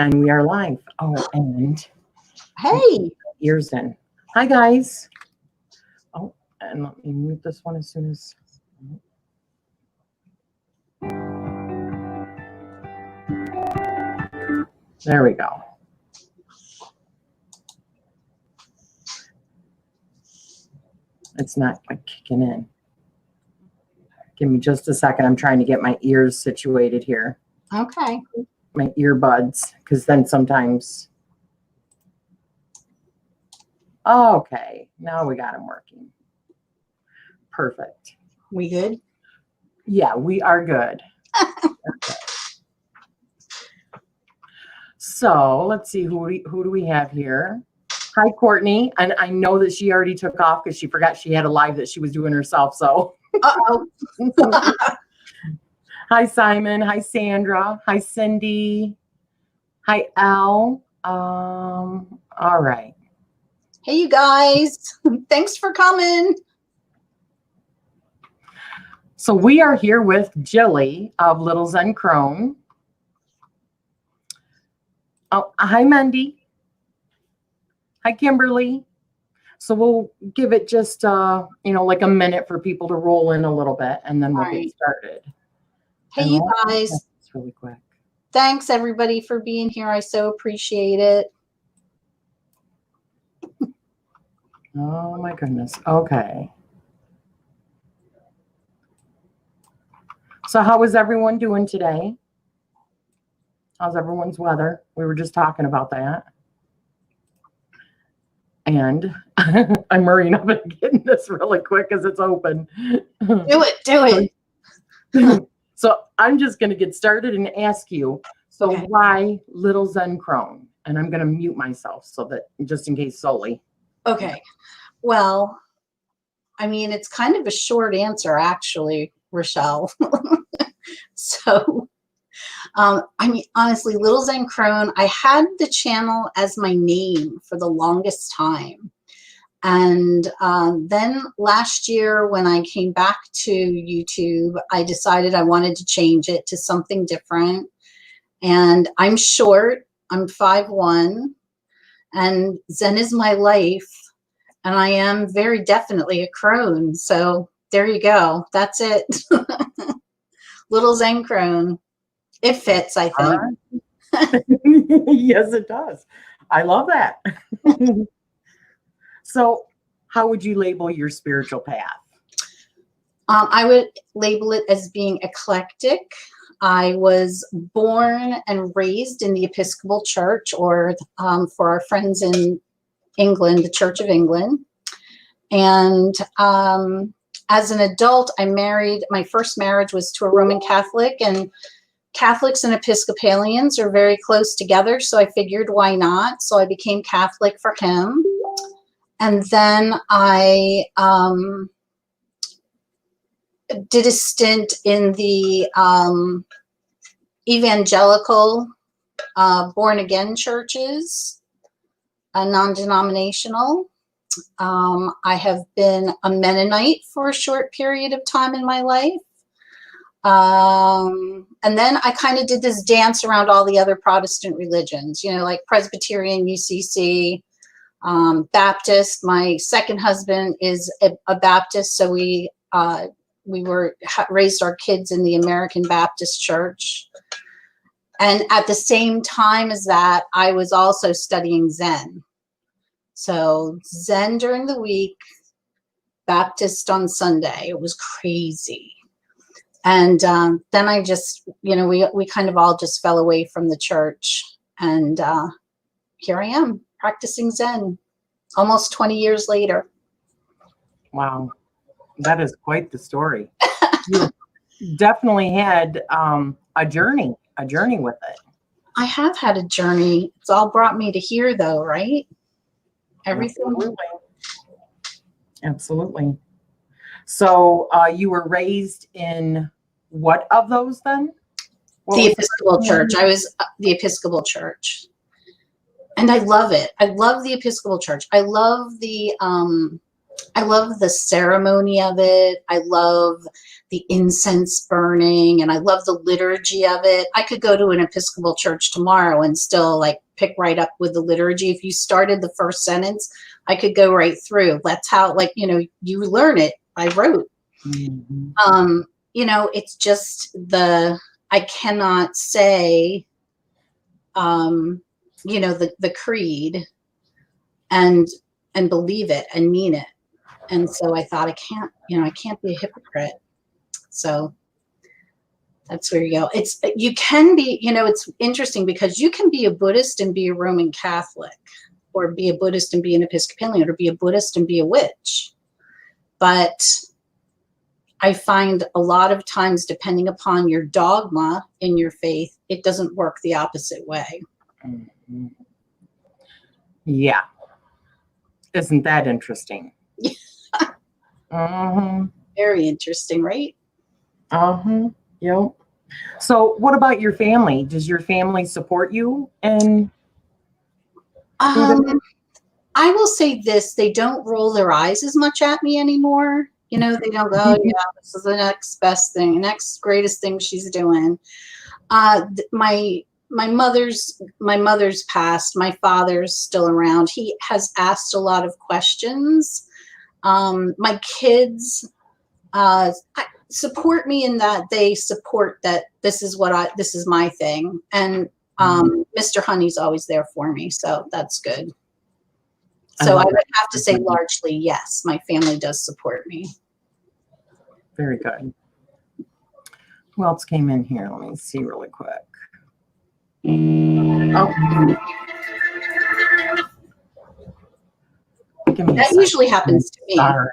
And we are live. Oh, and hey, ears in. Hi, guys. Oh, and let me mute this one as soon as. There we go. It's not like kicking in. Give me just a second. I'm trying to get my ears situated here. okay. My earbuds, because then sometimes. Okay, now we got them working. Perfect. We good? Yeah, we are good. Okay. So let's see, who do we have here? Hi, Courtney. And I know that she already took off because she forgot she had a live that she was doing herself. So. Uh-oh. Hi, Simon. Hi, Sandra. Hi, Cindy. Hi, Al. All right. Hey, you guys. Thanks for coming. So we are here with Jillie of Little Zen Crone. Oh, hi, Mandy. Hi, Kimberly. So we'll give it just, like a minute for people to roll in a little bit, and then we'll get started. Hey, you guys. It's really quick. Thanks, everybody, for being here. I so appreciate it. Oh, my goodness. Okay. So how is everyone doing today? How's everyone's weather? We were just talking about that. And I'm hurrying up and getting this really quick because it's open. Do it. So I'm just going to get started and ask you, so why Little Zen Crone? And I'm going to mute myself so that just in case solely. Okay. Well, I mean, it's kind of a short answer, actually, Rachele. So, I mean, honestly, Little Zen Crone, I had the channel as my name for the longest time. And then last year when I came back to YouTube, I decided I wanted to change it to something different. And I'm short, I'm 5'1", and Zen is my life. And I am very definitely a crone. So there you go. That's it. Little Zen Crone. It fits, I think. Yes, it does. I love that. So how would you label your spiritual path? I would label it as being eclectic. I was born and raised in the Episcopal Church, or for our friends in England, the Church of England. And as an adult, I married, my first marriage was to a Roman Catholic, and Catholics and Episcopalians are very close together. So I figured, why not? So I became Catholic for him. And then I did a stint in the evangelical born-again churches, non-denominational. I have been a Mennonite for a short period of time in my life. And then I kind of did this dance around all the other Protestant religions, like Presbyterian, UCC, Baptist. My second husband is a Baptist, so we raised our kids in the American Baptist Church. And at the same time as that, I was also studying Zen. So Zen during the week, Baptist on Sunday. It was crazy. And then I just, we kind of all just fell away from the church. And here I am practicing Zen almost 20 years later. Wow. That is quite the story. You definitely had a journey with it. I have had a journey. It's all brought me to here, though, right? Everything. Absolutely. So you were raised in what of those then? The Episcopal Church. I was the Episcopal Church. And I love it. I love the Episcopal Church. I love the I love the ceremony of it. I love the incense burning, and I love the liturgy of it. I could go to an Episcopal church tomorrow and still like pick right up with the liturgy. If you started the first sentence, I could go right through. That's how, like, you know, you learn it by rote. Mm-hmm. You know, it's just I cannot say, you know, the creed and believe it and mean it. And so I thought, I can't be a hypocrite. So that's where you go. You can be, you know, it's interesting because you can be a Buddhist and be a Roman Catholic, or be a Buddhist and be an Episcopalian, or be a Buddhist and be a witch. But I find a lot of times, depending upon your dogma in your faith, it doesn't work the opposite way. Mm-hmm. Yeah. Isn't that interesting? Mm-hmm. Very interesting, right? Yep. So what about your family? Does your family support you? And I will say this, they don't roll their eyes as much at me anymore. You know, they don't go, yeah, this is the next best thing, next greatest thing she's doing. My mother's passed. My father's still around. He has asked a lot of questions. My kids support me in that they support that this is my thing. And Mr. Honey's always there for me, so that's good. So I would have to say largely, yes, my family does support me. Very good. Who else came in here? Let me see really quick. Oh. That usually happens to me. Sorry.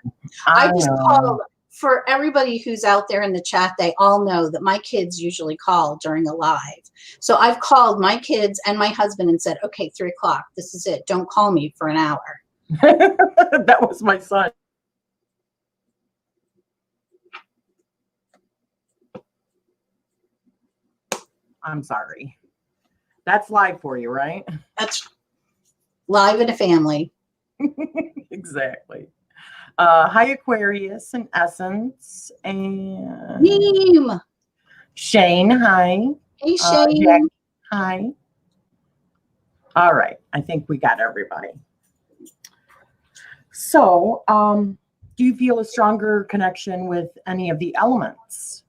I just call, for everybody who's out there in the chat, they all know that my kids usually call during a live. So I've called my kids and my husband and said, okay, 3 o'clock, this is it. Don't call me for an hour. That was my son. I'm sorry. That's live for you, right? That's live in a family. Exactly. Hi, Aquarius and Essence. And Neem. Shane, hi. Hey, Shane. Jack, hi. All right. I think we got everybody. So, do you feel a stronger connection with any of the elements?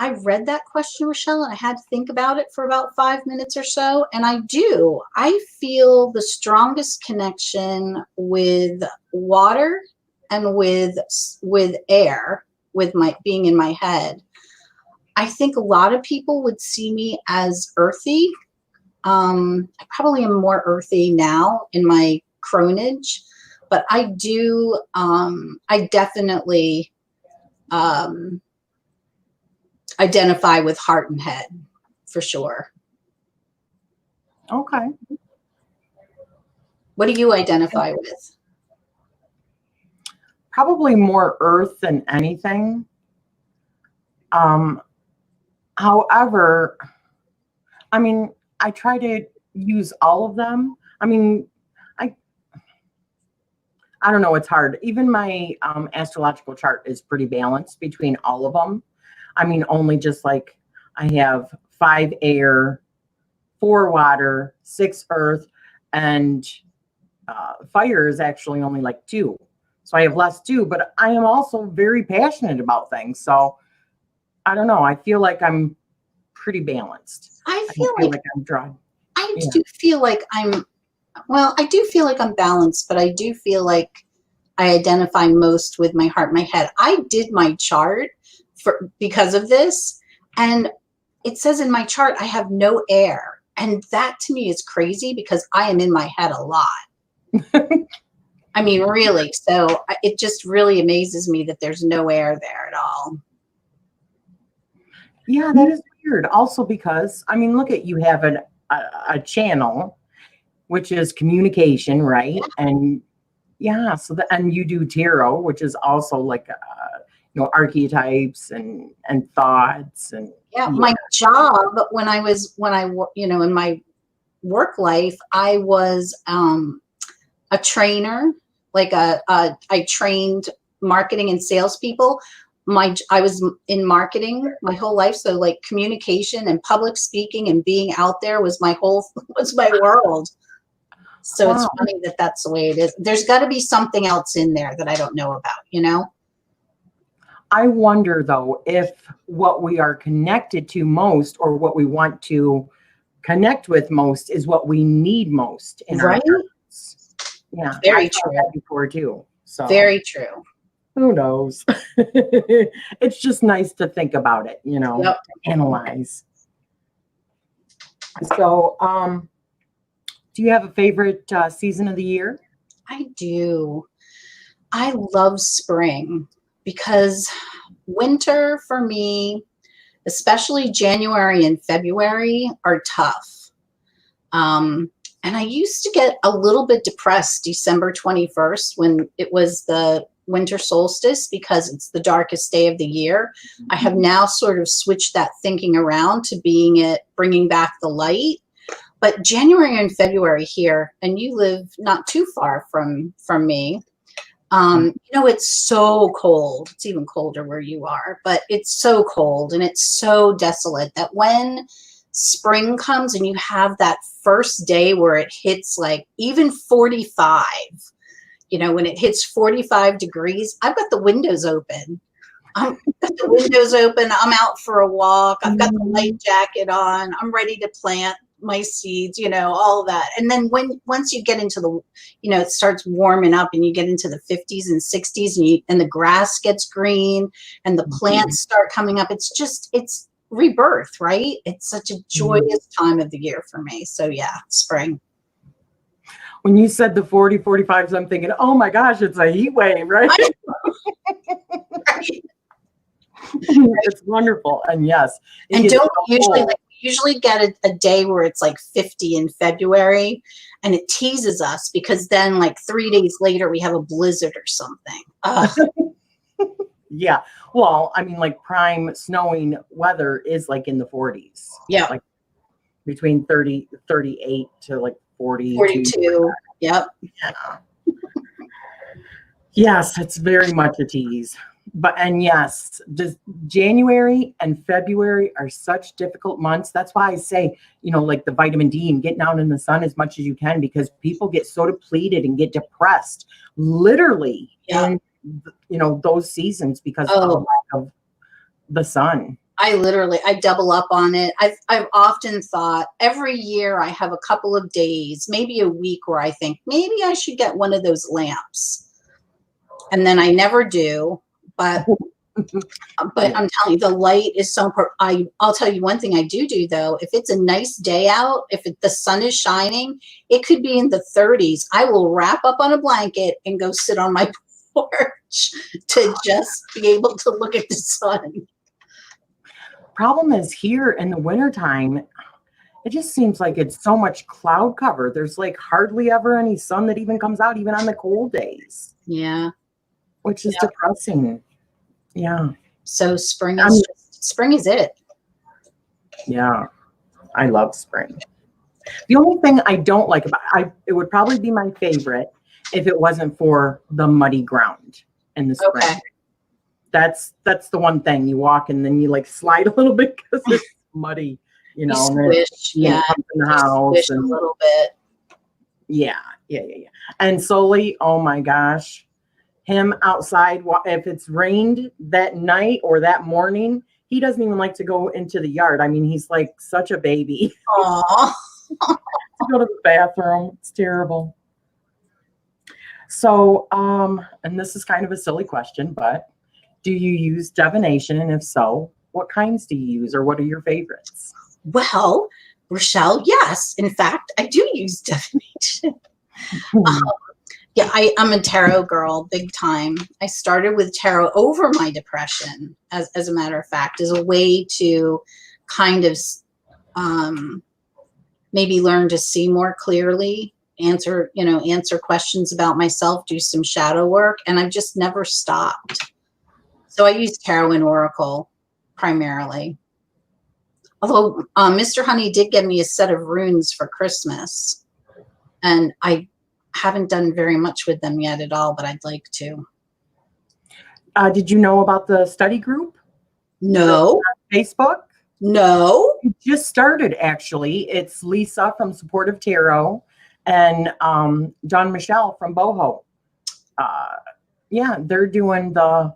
I read that question, Rachele, and I had to think about it for about 5 minutes or so. And I do. I feel the strongest connection with water and with air, with my being in my head. I think a lot of people would see me as earthy. I probably am more earthy now in my Cronage, but I do. I definitely identify with heart and head for sure. Okay. What do you identify with? Probably more earth than anything. However, I mean, I try to use all of them. I mean, I don't know, it's hard. Even my astrological chart is pretty balanced between all of them. I mean, only just like I have 5 air, 4 water, 6 earth, and fire is actually only like 2. So I have less too, but I am also very passionate about things. So I don't know. I feel like I'm pretty balanced. I feel like I'm dry. I do feel like I do feel like I'm balanced, but I do feel like I identify most with my heart, my head. I did my chart because of this, and it says in my chart I have no air, and that to me is crazy because I am in my head a lot. I mean, really. So it just really amazes me that there's no air there at all. Yeah, that is weird. Also because, I mean, look at, you have a channel, which is communication, right? Yeah. And yeah, so and you do tarot, which is also like, archetypes and thoughts and My job when I in my work life, I was a trainer I trained marketing and salespeople. I was in marketing my whole life. So like communication and public speaking and being out there was my world. So it's funny that that's the way it is. There's got to be something else in there that I don't know about, you know? I wonder though, if what we are connected to most or what we want to connect with most is what we need most in our lives. Yeah. Very true. That before too. So very true. Who knows? It's just nice to think about it, you know, Yep. analyze. So, do you have a favorite season of the year? I do. I love spring because winter for me, especially January and February, are tough. And I used to get a little bit depressed December 21st when it was the winter solstice because it's the darkest day of the year. I have now sort of switched that thinking around to bringing back the light. But January and February here, and you live not too far from me, you know, it's so cold. It's even colder where you are, but it's so cold and it's so desolate that when spring comes and you have that first day where it hits like even 45, you know, when it hits 45 degrees, I've got the windows open. I'm out for a walk. I've got the light jacket on. I'm ready to plant my seeds, you know, all of that. And then once you get into the, you know, it starts warming up and you get into the 50s and 60s and the grass gets green and the plants start coming up. It's rebirth, right? It's such a joyous time of the year for me. So yeah, spring. When you said the 40, 45, I'm thinking, oh my gosh, it's a heat wave, right? Right. It's wonderful. And yes. And don't usually get a day where it's like 50 in February, and it teases us because then like 3 days later we have a blizzard or something. Yeah. Well, I mean, like prime snowing weather is like in the 40s. Yeah. Like between 38 to like 42. Yep. Yeah. Yes, it's very much a tease. And yes, just January and February are such difficult months. That's why I say, you know, like the vitamin D and getting out in the sun as much as you can, because people get so depleted and get depressed literally in, you know, those seasons because of the lack of the sun. I double up on it. I've often thought every year I have a couple of days, maybe a week where I think maybe I should get one of those lamps. And then I never do. But I'm telling you, the light is so important. I'll tell you one thing I do though. If it's a nice day out, if the sun is shining, it could be in the 30s. I will wrap up on a blanket and go sit on my porch to just be able to look at the sun. Problem is here in the wintertime, it just seems like it's so much cloud cover. There's like hardly ever any sun that even comes out, even on the cold days. Yeah. Which is depressing. Yeah. So spring is it. Yeah. I love spring. The only thing I don't like about it would probably be my favorite if it wasn't for the muddy ground in the spring. Okay. That's the one thing. You walk and then you like slide a little bit because it's muddy, you know. Squish, in the house squish a little bit. Yeah. And slowly, oh my gosh, him outside, if it's rained that night or that morning, he doesn't even like to go into the yard. I mean, he's like such a baby. Aww. To go to the bathroom. It's terrible. So, and this is kind of a silly question, but do you use divination? And if so, what kinds do you use or what are your favorites? Well, Rachele, yes. In fact, I do use divination. Yeah, I'm a tarot girl, big time. I started with tarot over my depression, as a matter of fact, as a way to kind of maybe learn to see more clearly, answer questions about myself, do some shadow work, and I've just never stopped. So I use tarot and oracle primarily. Although Mr. Honey did get me a set of runes for Christmas, and I haven't done very much with them yet at all, but I'd like to. Did you know about the study group? No. Facebook? No. It just started, actually. It's Lisa from Supportive Tarot and John Michelle from Boho. Yeah, they're doing the,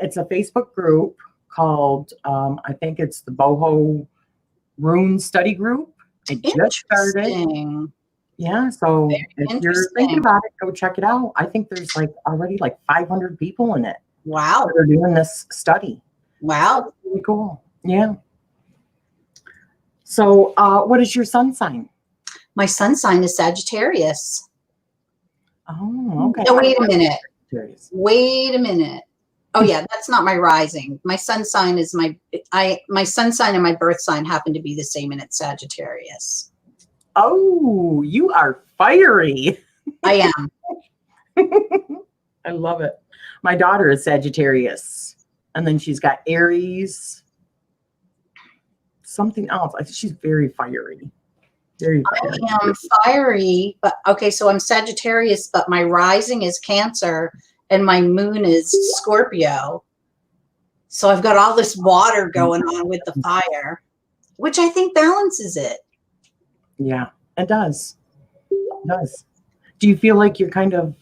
it's a Facebook group called, I think it's the Boho Rune Study Group. It just started. Interesting. Yeah, so Very if you're thinking about it, go check it out. I think there's like already like 500 people in it. Wow. That are doing this study. Wow. That's really cool. Yeah. So what is your sun sign? My sun sign is Sagittarius. Oh, okay. No, wait a minute. Sagittarius. Wait a minute. Oh yeah, that's not my rising. My sun sign is my sun sign and my birth sign happen to be the same, and it's Sagittarius. Oh, you are fiery. I am. I love it. My daughter is Sagittarius, and then she's got Aries. Something else. I think she's very fiery. Very fiery. I am fiery, but okay, so I'm Sagittarius, but my rising is Cancer and my moon is Scorpio. So I've got all this water going on with the fire, which I think balances it. Yeah, it does. It does. Do you feel like you're kind of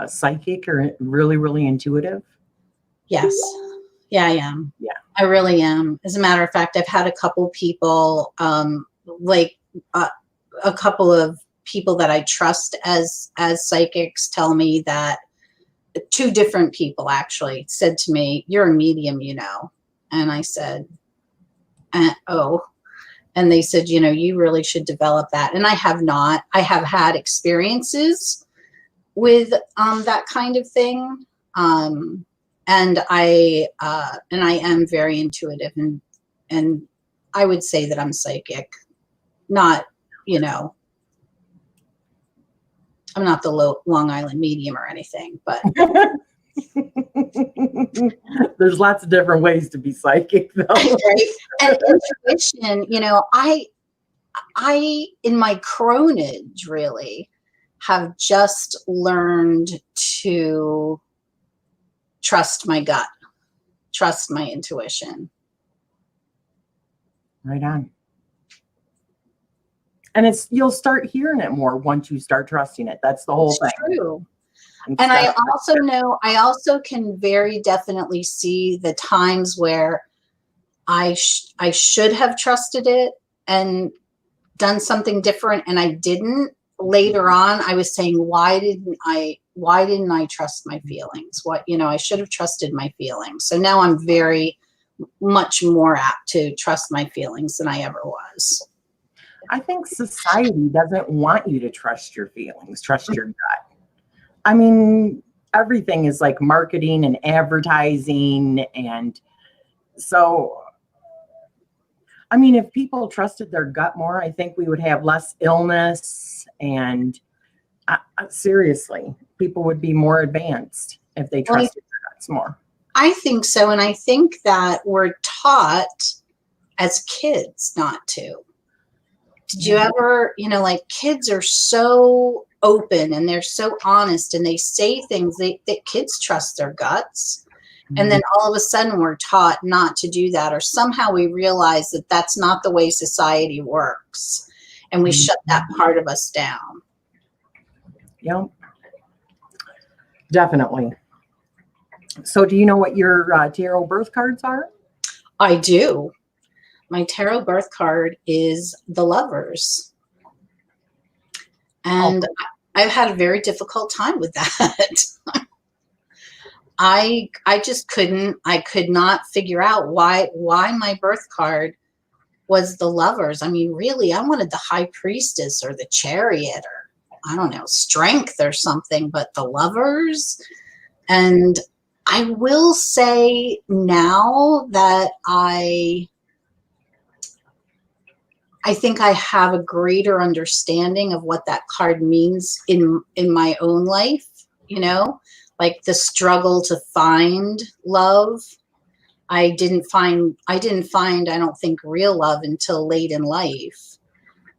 psychic or really, really intuitive? Yes. Yeah, I am. Yeah. I really am. As a matter of fact, I've had a couple people, a couple of people that I trust as psychics tell me that, two different people actually said to me, "You're a medium, you know." And I said, "Oh." And they said, "You know, you really should develop that." And I have not. I have had experiences with that kind of thing. And I am very intuitive, and I would say that I'm psychic. Not, you know, I'm not the Long Island medium or anything, but there's lots of different ways to be psychic, though. Right? And intuition, you know, I in my Cronage really have just learned to trust my gut, trust my intuition. Right on. And you'll start hearing it more once you start trusting it. That's the whole thing. True. And I also know, I also can very definitely see the times where I should have trusted it and done something different, and I didn't. Later on, I was saying, why didn't I trust my feelings? I should have trusted my feelings. So now I'm very much more apt to trust my feelings than I ever was. I think society doesn't want you to trust your feelings, trust your gut. I mean, everything is like marketing and advertising. And so, I mean, if people trusted their gut more, I think we would have less illness. And seriously, people would be more advanced if they trusted their guts more. I think so. And I think that we're taught as kids not to. Did you ever, like kids are so open and they're so honest and they say things that kids trust their guts. Mm-hmm. And then all of a sudden we're taught not to do that, or somehow we realize that that's not the way society works. And we shut that part of us down. Yep. Definitely. So do you know what your tarot birth cards are? I do. My tarot birth card is the Lovers. And I've had a very difficult time with that. I could not figure out why my birth card was the Lovers. I mean, really, I wanted the High Priestess or the Chariot or, I don't know, Strength or something, but the Lovers. And I will say now that I think I have a greater understanding of what that card means in my own life, like the struggle to find love. I didn't find, I don't think, real love until late in life.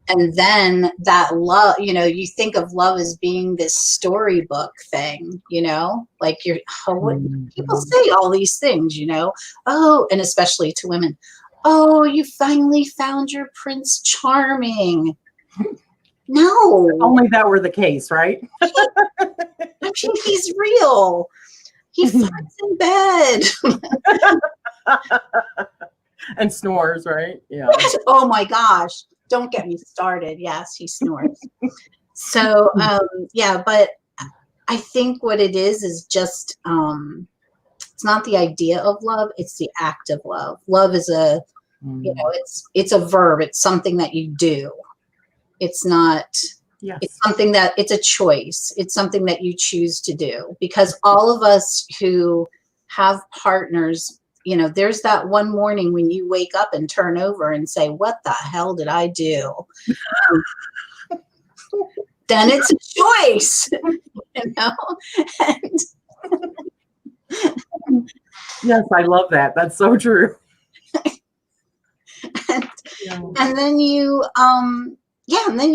And then that love, you think of love as being this storybook thing, like what people say all these things, oh, and especially to women, oh, you finally found your Prince Charming. No. If only that were the case, right? I mean, he's real. He farts in bed. And snores, right? Yeah. Oh my gosh. Don't get me started. Yes, he snores. So, yeah, but I think what it is just, it's not the idea of love. It's the act of love. Love is it's a verb. It's something that you do. It's not, it's something that, it's a choice. It's something that you choose to do, because all of us who have partners, there's that one morning when you wake up and turn over and say, what the hell did I do? Then it's a choice, And yes, I love that. That's so true. And then you, and then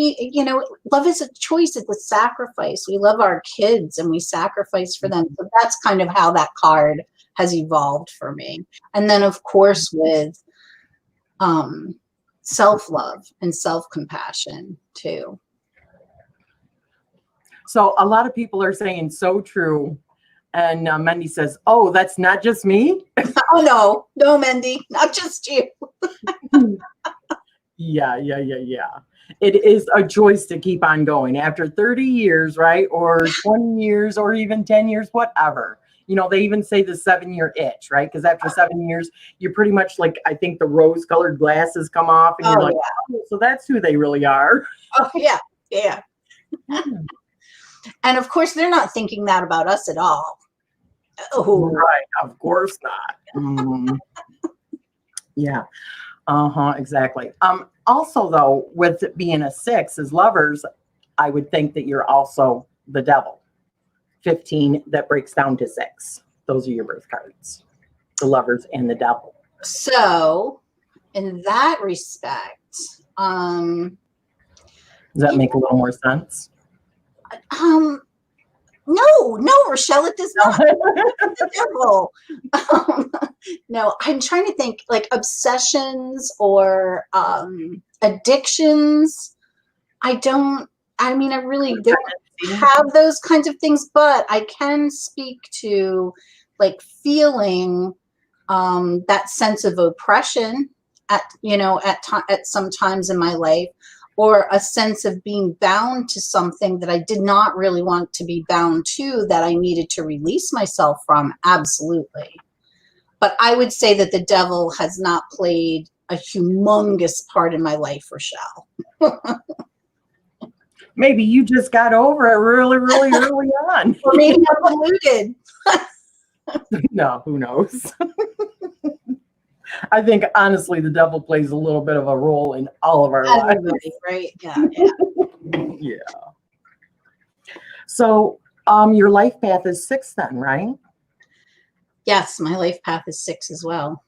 love is a choice. It's a sacrifice. We love our kids and we sacrifice for them. So that's kind of how that card has evolved for me. And then of course with self-love and self-compassion too. So a lot of people are saying so true. And Mendy says, oh, that's not just me? Oh, no, Mendy, not just you. Yeah. It is a choice to keep on going after 30 years, right? Or 20 years or even 10 years, whatever. They even say the 7-year itch, right? Because after 7 years, you're pretty much like, I think the rose-colored glasses come off and you're like, oh, so that's who they really are. Oh, yeah. And of course, they're not thinking that about us at all. Oh, right. Of course not. Yeah. Exactly. Also, though, with it being a 6 as lovers, I would think that you're also the devil. 15, that breaks down to 6. Those are your birth cards, the lovers and the devil. So, in that respect, does that make a little more sense? No, Rachele, it does not. The devil. No, I'm trying to think, like obsessions or addictions. I really don't have those kinds of things, but I can speak to like feeling that sense of oppression at some times in my life, or a sense of being bound to something that I did not really want to be bound to, that I needed to release myself from. Absolutely. But I would say that the devil has not played a humongous part in my life, Rachele. Maybe you just got over it really, really early on. Or maybe I'm deluded. No, who knows? I think, honestly, the devil plays a little bit of a role in all of our lives. Right? Yeah. Yeah. So, your life path is 6 then, right? Yes, my life path is 6 as well.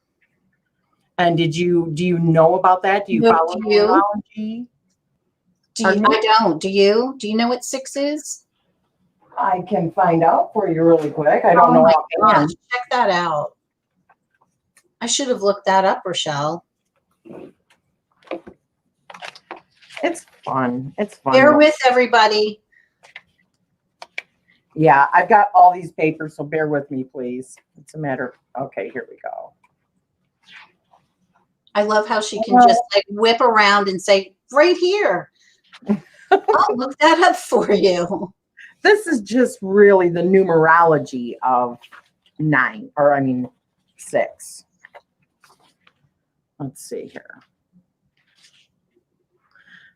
And do you know about that? Do you follow numerology? I don't. Do you? Do you know what 6 is? I can find out for you really quick. I don't know. Gosh, check that out. I should have looked that up, Rachele. It's fun. It's fun. Bear with everybody. Yeah, I've got all these papers, so bear with me, please. It's a matter of, okay, here we go. I love how she can just like whip around and say, right here. I'll look that up for you. This is just really the numerology of 6. Let's see here.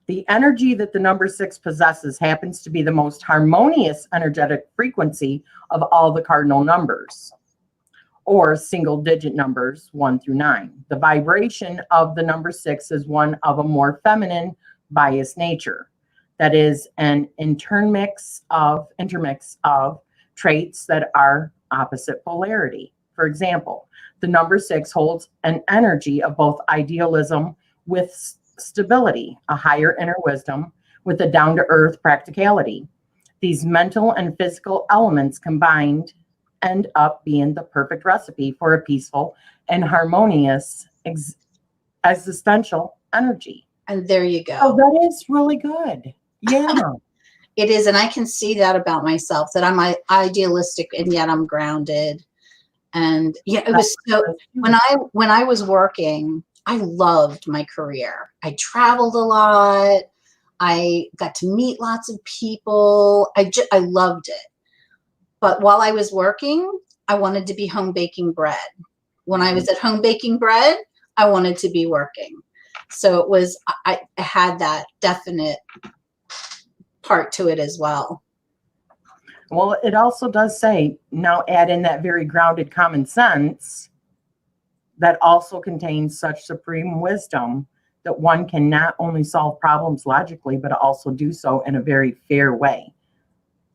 The energy that the number 6 possesses happens to be the most harmonious energetic frequency of all the cardinal numbers, or single-digit numbers 1 through 9. The vibration of the number 6 is one of a more feminine, biased nature. That is an intermix of traits that are opposite polarity. For example, the number 6 holds an energy of both idealism with stability, a higher inner wisdom with a down-to-earth practicality. These mental and physical elements combined end up being the perfect recipe for a peaceful and harmonious existential energy. And there you go. Oh, that is really good. Yeah. It is. And I can see that about myself, that I'm idealistic and yet I'm grounded. And yeah, it was so, when I was working, I loved my career. I traveled a lot. I got to meet lots of people. I loved it. But while I was working, I wanted to be home baking bread. When I was at home baking bread, I wanted to be working. So it was, I had that definite part to it as well. Well, it also does say, now add in that very grounded common sense that also contains such supreme wisdom that one can not only solve problems logically, but also do so in a very fair way.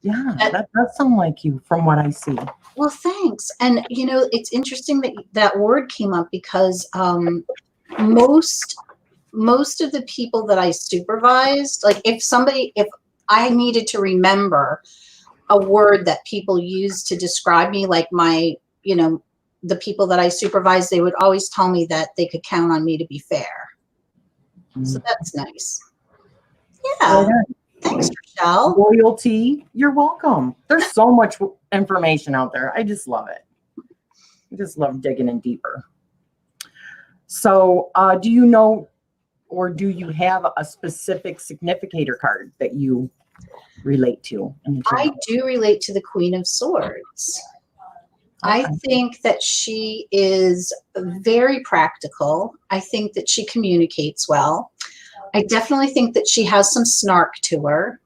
Yeah, that does sound like you from what I see. Well, thanks. And, you know, it's interesting that that word came up because most of the people that I supervised, like if I needed to remember a word that people use to describe me, like my, you know, the people that I supervised, they would always tell me that they could count on me to be fair. So that's nice. Yeah. Thanks, Rachele. Loyalty. You're welcome. There's so much information out there. I just love it. I just love digging in deeper. So do you know, or do you have a specific significator card that you relate to? I do relate to the Queen of Swords. Okay. I think that she is very practical. I think that she communicates well. I definitely think that she has some snark to her.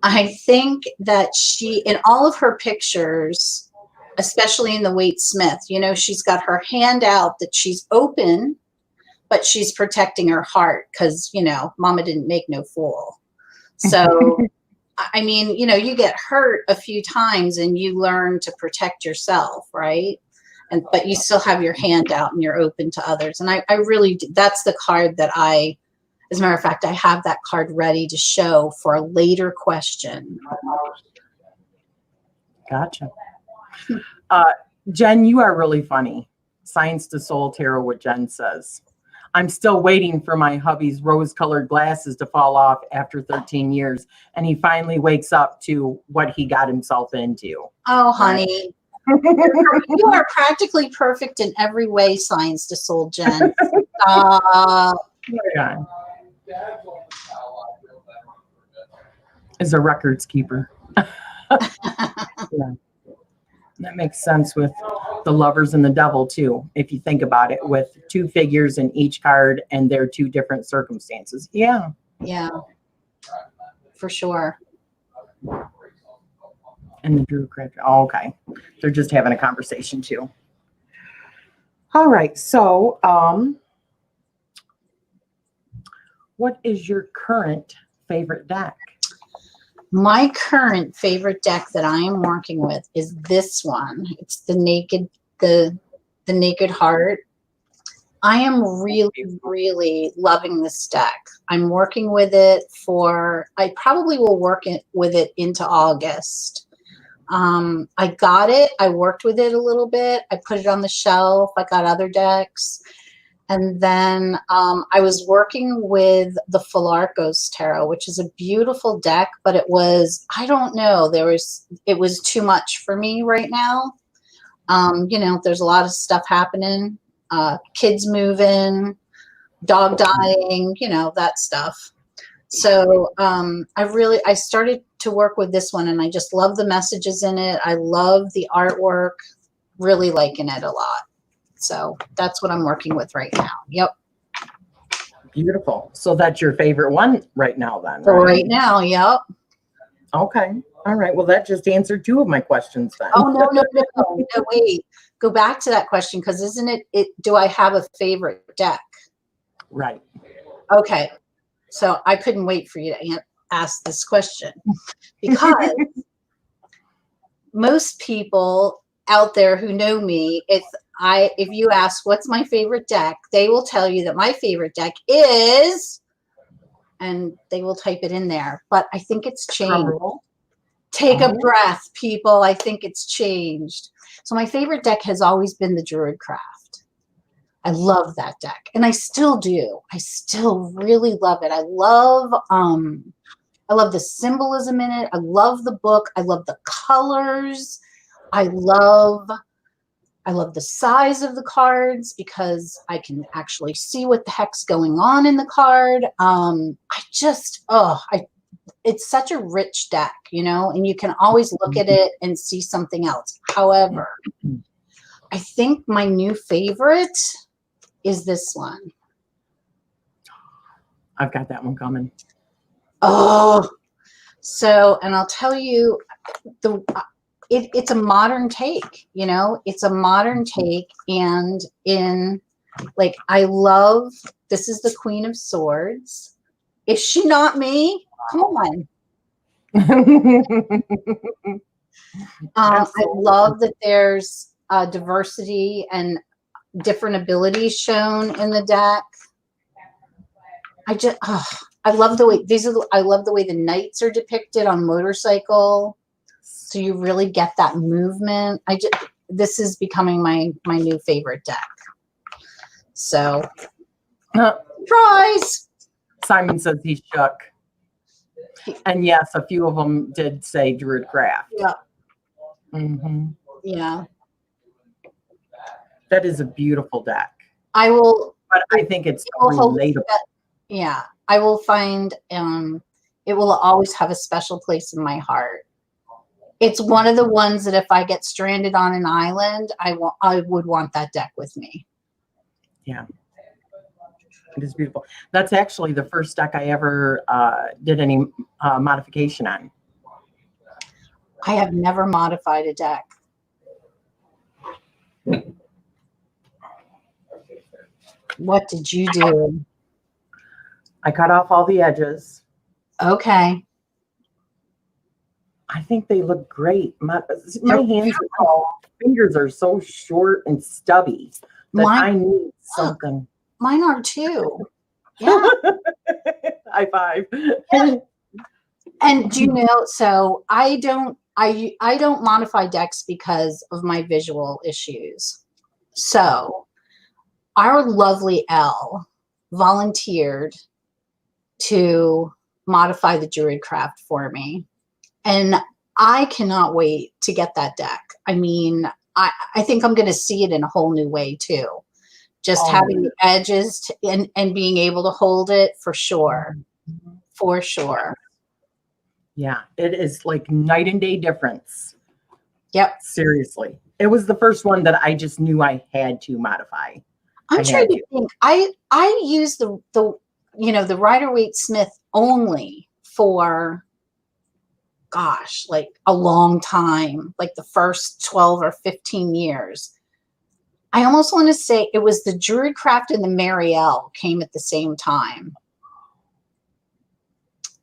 I think that she, in all of her pictures, especially in the Waite Smith, you know, she's got her hand out that she's open, but she's protecting her heart because, you know, mama didn't make no fool. So, I mean, you know, you get hurt a few times and you learn to protect yourself, right? But you still have your hand out and you're open to others. And I really, that's the card that as a matter of fact, I have that card ready to show for a later question. Gotcha. Jen, you are really funny. Science to Soul Tarot, what Jen says. I'm still waiting for my hubby's rose-colored glasses to fall off after 13 years, and he finally wakes up to what he got himself into. Oh, honey. You are practically perfect in every way, Science to Soul, Jen. Yeah. Is a records keeper. Yeah. That makes sense with the Lovers and the Devil too, if you think about it, with two figures in each card and their two different circumstances. Yeah. Yeah, for sure. And the Drew Craig. Oh, okay. They're just having a conversation too. All right. So, what is your current favorite deck? My current favorite deck that I am working with is this one. It's the Naked Heart. I am really, really loving this deck. I'm working with it I probably will work with it into August. I got it. I worked with it a little bit. I put it on the shelf. I got other decks. And then I was working with the Philarcos Tarot, which is a beautiful deck, but it was, I don't know, it was too much for me right now. You know, there's a lot of stuff happening, kids moving, dog dying, you know, that stuff. So I started to work with this one, and I just love the messages in it. I love the artwork, really liking it a lot. So that's what I'm working with right now. Yep. Beautiful. So that's your favorite one right now then? For right now, yep. Okay. All right. Well, that just answered two of my questions then. Oh, no, wait. Go back to that question, because isn't it, do I have a favorite deck? Right. Okay. So I couldn't wait for you to ask this question, because most people out there who know me, if you ask what's my favorite deck, they will tell you that my favorite deck is, and they will type it in there. But I think it's changed. Take a breath, people. I think it's changed. So my favorite deck has always been the Druidcraft. I love that deck, and I still do. I still really love it. I love the symbolism in it. I love the book. I love the colors. I love the size of the cards because I can actually see what the heck's going on in the card. It's such a rich deck, you know, and you can always look at it and see something else. However, I think my new favorite is this one. I've got that one coming. Oh, so, and I'll tell you, it's a modern take, you know, it's a modern take. And I love, this is the Queen of Swords. Is she not me? Come on. I love that there's diversity and different abilities shown in the deck. I love the way I love the way the knights are depicted on motorcycle. So you really get that movement. This is becoming my new favorite deck. So surprise. Simon says he's shook. And yes, a few of them did say Druidcraft. Yeah. Mm-hmm. Yeah. That is a beautiful deck. I will. But I think it's relatable. Yeah. I will find it will always have a special place in my heart. It's one of the ones that if I get stranded on an island, I would want that deck with me. Yeah. It is beautiful. That's actually the first deck I ever did any modification on. I have never modified a deck. What did you do? I cut off all the edges. Okay. I think they look great. My fingers are so short and stubby that I need something. Mine are too. Yeah. High five. Yeah. And you know, so I don't modify decks because of my visual issues. So our lovely Elle volunteered to modify the Druidcraft for me. And I cannot wait to get that deck. I mean, I think I'm going to see it in a whole new way too. Just having the edges and being able to hold it for sure. For sure. Yeah, it is like night and day difference. Yep. Seriously. It was the first one that I just knew I had to modify. I'm trying to think. I use the Rider-Waite Smith only for like a long time, like the first 12 or 15 years. I almost want to say it was the Druidcraft and the Marielle came at the same time.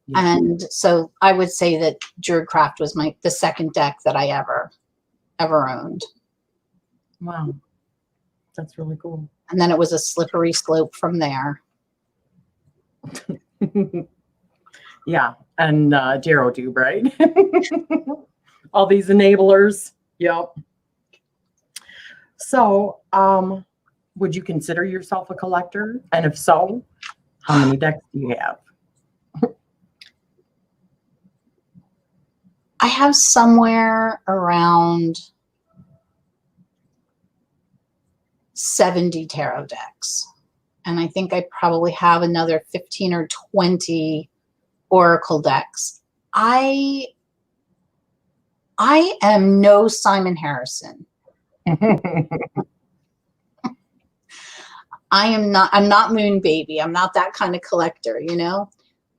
Yeah. And so I would say that Druidcraft was the second deck that I ever owned. Wow. That's really cool. And then it was a slippery slope from there. Yeah. And Gerotube, right? All these enablers. Yep. So, would you consider yourself a collector? And if so, how many decks do you have? I have somewhere around 70 tarot decks. And I think I probably have another 15 or 20 oracle decks. I am no Simon Harrison. I'm not Moon Baby. I'm not that kind of collector, you know?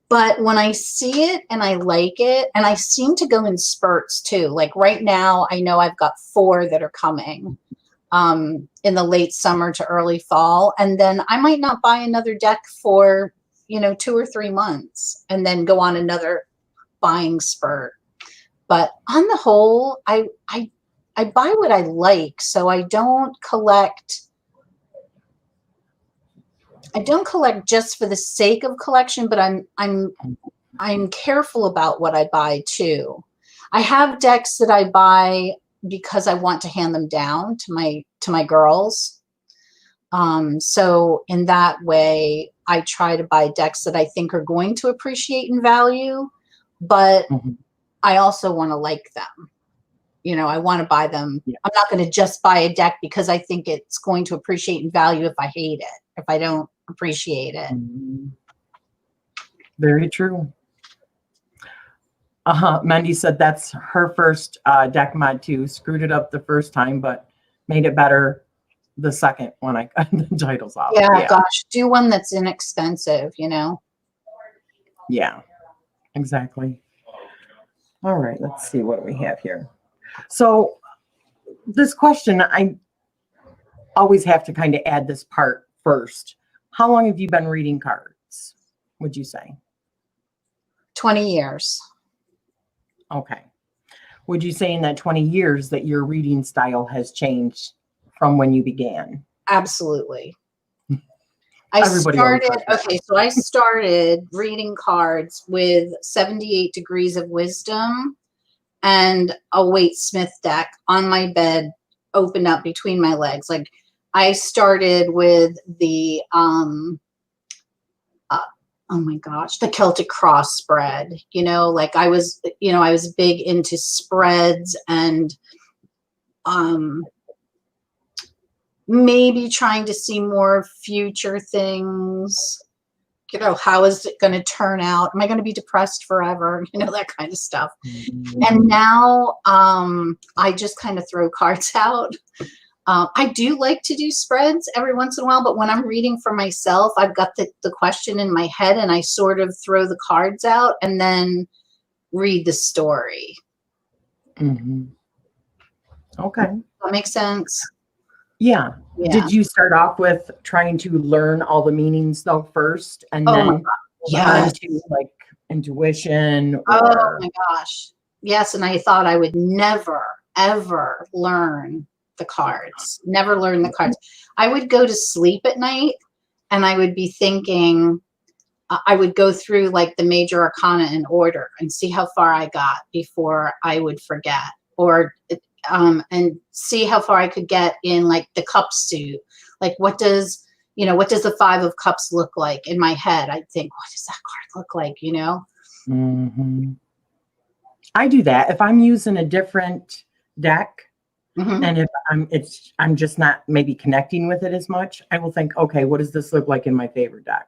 But when I see it and I like it, and I seem to go in spurts too. Like right now, I know I've got 4 that are coming in the late summer to early fall. And then I might not buy another deck for, 2 or 3 months and then go on another buying spurt. But on the whole, I I buy what I like, so I don't collect just for the sake of collection, but I'm careful about what I buy too. I have decks that I buy because I want to hand them down to my girls. So in that way, I try to buy decks that I think are going to appreciate in value, but I also want to like them. You know, I want to buy them. Yeah. I'm not going to just buy a deck because I think it's going to appreciate in value if I hate it, if I don't appreciate it. Very true. Mandy said that's her first deck mod too. Screwed it up the first time, but made it better the second when I cut the titles off. Yeah, gosh, do one that's inexpensive, you know? Yeah, exactly. All right, let's see what we have here. So this question, I always have to kind of add this part first. How long have you been reading cards, would you say? 20 years. Okay. Would you say in that 20 years that your reading style has changed from when you began? Absolutely. I started reading cards with 78 Degrees of Wisdom and a Waite Smith deck on my bed, opened up between my legs. Like I started with the, oh my gosh, the Celtic Cross spread, you know, like I was big into spreads and, maybe trying to see more future things. You know, how is it going to turn out? Am I going to be depressed forever? You know, that kind of stuff. And now I just kind of throw cards out. I do like to do spreads every once in a while, but when I'm reading for myself, I've got the question in my head and I sort of throw the cards out and then read the story. Okay. That makes sense? Yeah. Did you start off with trying to learn all the meanings though first and then on to like intuition? Oh my gosh. Yes. And I thought I would never, ever learn the cards. Never learn the cards. I would go to sleep at night and I would be thinking, I would go through like the major arcana in order and see how far I got before I would forget, or and see how far I could get in like the cup suit. Like what does the 5 of Cups look like in my head? I'd think, what does that card look like, you know? I do that. If I'm using a different deck and if I'm just not maybe connecting with it as much, I will think, okay, what does this look like in my favorite deck?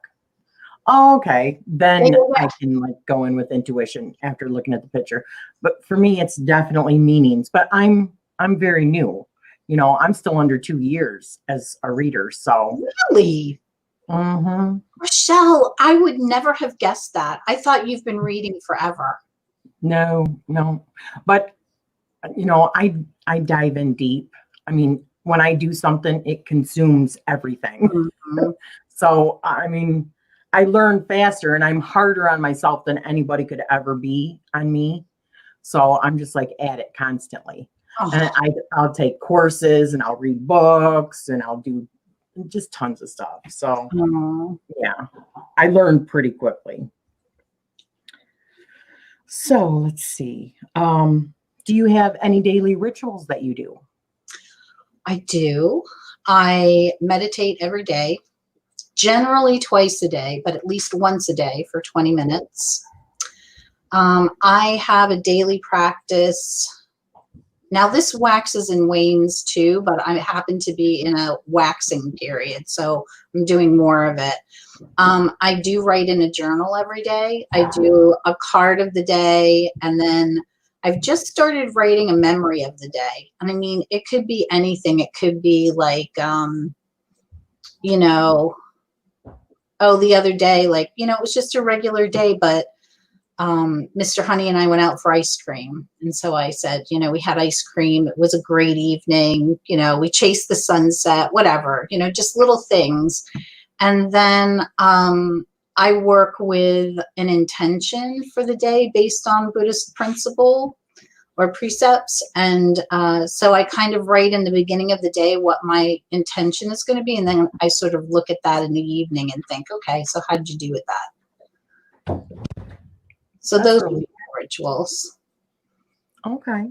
Oh, okay. Then I can like go in with intuition after looking at the picture. But for me, it's definitely meanings. But I'm very new. You know, I'm still under 2 years as a reader. So really, Rachele, I would never have guessed that. I thought you've been reading forever. No. But you know, I dive in deep. I mean, when I do something, it consumes everything. So I mean, I learn faster and I'm harder on myself than anybody could ever be on me. So I'm just like at it constantly. And I'll take courses and I'll read books and I'll do just tons of stuff. So yeah, I learned pretty quickly. So let's see. Do you have any daily rituals that you do? I do. I meditate every day. Generally twice a day, but at least once a day for 20 minutes. I have a daily practice. Now this waxes and wanes too, but I happen to be in a waxing period, so I'm doing more of it. I do write in a journal every day. I do a card of the day, and then I've just started writing a memory of the day. And I mean, it could be anything. It could be like, you know, oh, the other day, like, you know, it was just a regular day, but Mr. Honey and I went out for ice cream. And so I said, you know, we had ice cream. It was a great evening. You know, we chased the sunset, whatever, you know, just little things. And then I work with an intention for the day based on Buddhist principle. or precepts. And so I kind of write in the beginning of the day what my intention is going to be. And then I sort of look at that in the evening and think, okay, so how did you do with that? So That's those really are my rituals. okay.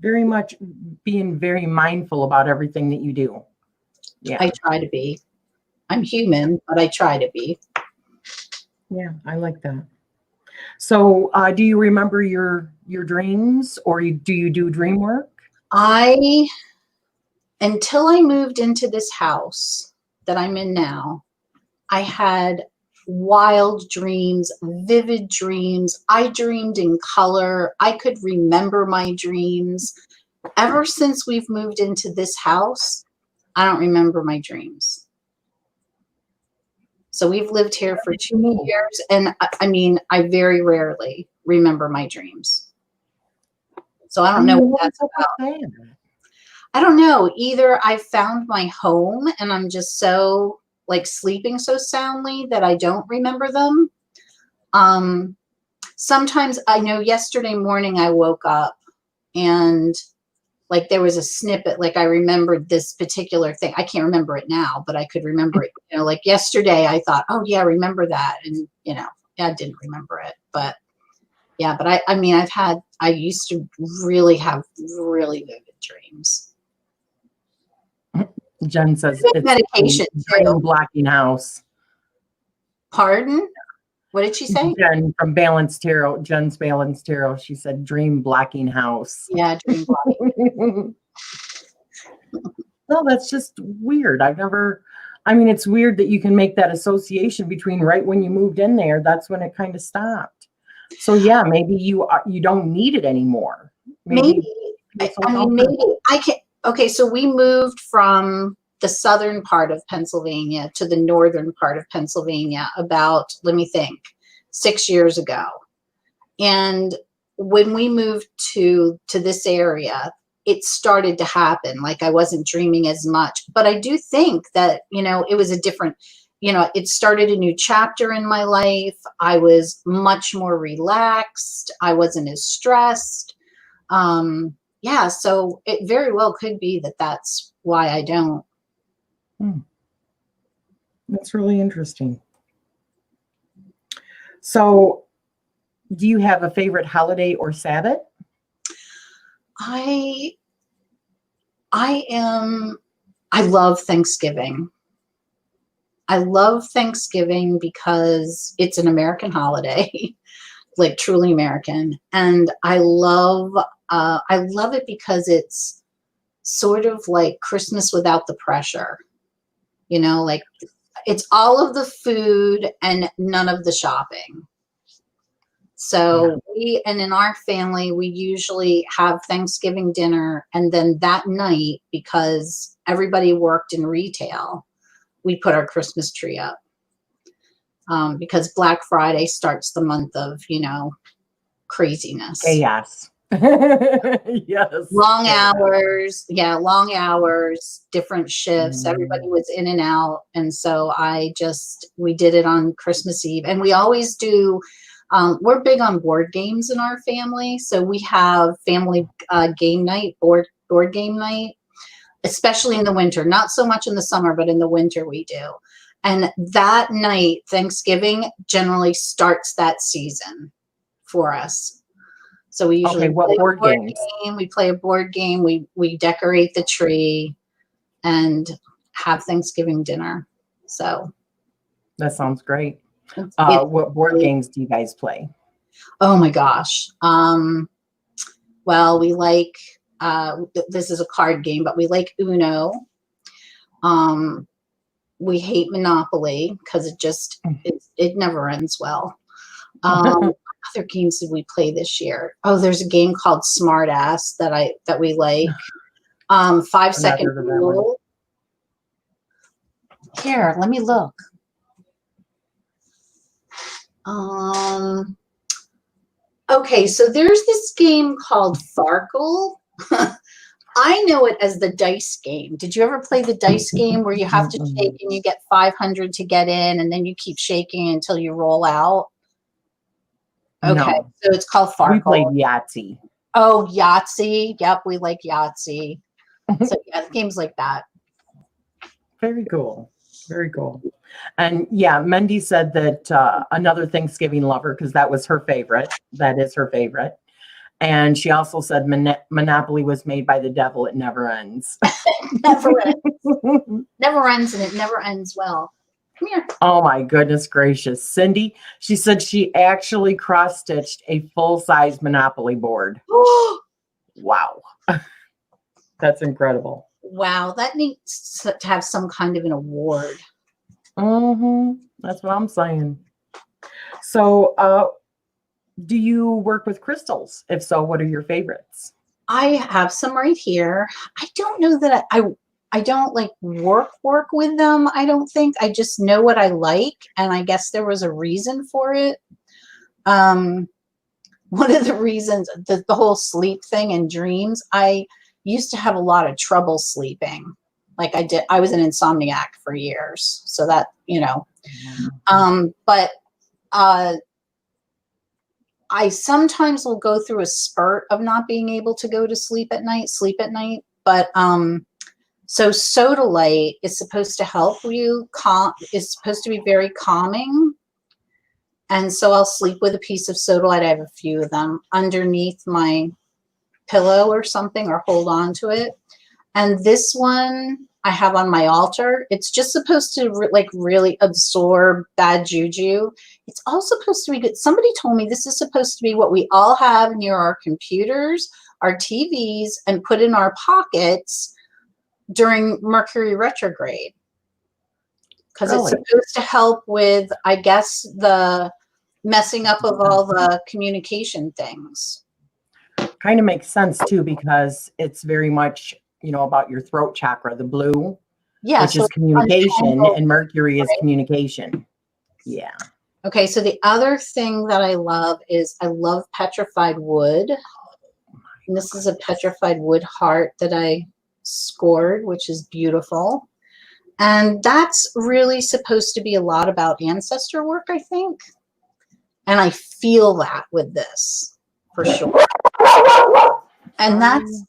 Very much being very mindful about everything that you do. Yeah. I try to be. I'm human, but I try to be. Yeah, I like that. So, do you remember your dreams, or do you do dream work? Until I moved into this house that I'm in now, I had wild dreams, vivid dreams. I dreamed in color. I could remember my dreams. Ever since we've moved into this house, I don't remember my dreams. So we've lived here for 2 years, and I mean, I very rarely remember my dreams. So I don't know what that's about. I don't know. Either I found my home and I'm just so like sleeping so soundly that I don't remember them. Sometimes I know yesterday morning I woke up and like there was a snippet, like I remembered this particular thing. I can't remember it now, but I could remember it. You know, like yesterday I thought, oh yeah, I remember that. And you know, I didn't remember it, but yeah, but I mean, I used to really have really vivid dreams. Jen says it's medication dream blocking house. Pardon? What did she say? Jen from Balanced Tarot, Jen's Balanced Tarot. She said dream blocking house. Yeah, dream blocking. No, that's just weird. I mean, it's weird that you can make that association between right when you moved in there, that's when it kind of stopped. So yeah, maybe you don't need it anymore. Maybe I can. Okay, so we moved from the southern part of Pennsylvania to the northern part of Pennsylvania about, let me think, 6 years ago. And when we moved to this area, it started to happen. Like I wasn't dreaming as much, but I do think that, you know, it was a different, you know, it started a new chapter in my life. I was much more relaxed. I wasn't as stressed. Yeah, so it very well could be that that's why I don't. That's really interesting. So, do you have a favorite holiday or Sabbath? I love Thanksgiving. I love Thanksgiving because it's an American holiday, like truly American. And I love it because it's sort of like Christmas without the pressure, you know, like it's all of the food and none of the shopping. So and in our family, we usually have Thanksgiving dinner. And then that night, because everybody worked in retail, we put our Christmas tree up. Because Black Friday starts the month of, you know, craziness. Chaos. Yes. Long hours. Yeah, long hours, different shifts. Everybody was in and out. And so we did it on Christmas Eve. And we always do, we're big on board games in our family. So we have family game night, board game night, especially in the winter. Not so much in the summer, but in the winter we do. And that night, Thanksgiving generally starts that season for us. So we usually what board games? We play a board game. We decorate the tree and have Thanksgiving dinner. So that sounds great. What board games do you guys play? Oh my gosh. Well, we like this is a card game, but we like Uno. We hate Monopoly because it never ends well. Other games did we play this year? Oh, there's a game called Smart Ass that we like. 5 Second Rule. Here, let me look. Okay, so there's this game called Farkle. I know it as the dice game. Did you ever play the dice game where you have to shake and you get 500 to get in and then you keep shaking until you roll out? Okay, No, so it's called we played Farkle. Yahtzee. Oh, Yahtzee. Yep, we like Yahtzee. So yeah, games like that. Very cool. Very cool. And yeah, Mendy said that another Thanksgiving lover, because that was her favorite. That is her favorite. And she also said Monopoly was made by the devil. It never ends. Never ends. Never ends, and it never ends well. Come here. Oh my goodness gracious. Cindy, she said she actually cross-stitched a full-size Monopoly board. Wow. That's incredible. Wow, that needs to have some kind of an award. That's what I'm saying. So, do you work with crystals? If so, what are your favorites? I have some right here. I don't know that I don't like work with them. I don't think. I just know what I like, and I guess there was a reason for it. One of the reasons, the whole sleep thing and dreams, I used to have a lot of trouble sleeping. Like I was an insomniac for years. So that, but I sometimes will go through a spurt of not being able to go to sleep at night. But so sodalite is supposed to help you is supposed to be very calming. And so I'll sleep with a piece of sodalite. I have a few of them underneath my pillow or something, or hold on to it. And this one I have on my altar. It's just supposed to really absorb bad juju. It's all supposed to be good. Somebody told me this is supposed to be what we all have near our computers, our TVs, and put in our pockets during Mercury retrograde. Because it's supposed to help with, I guess, the messing up of all the communication things. Kind of makes sense too, because it's very much, about your throat chakra, the blue, which is communication, and Mercury is communication. Yeah. Okay, so the other thing that I love is I love petrified wood. And this is a petrified wood heart that I scored, which is beautiful. And that's really supposed to be a lot about ancestor work, I think. And I feel that with this, for sure. And that's,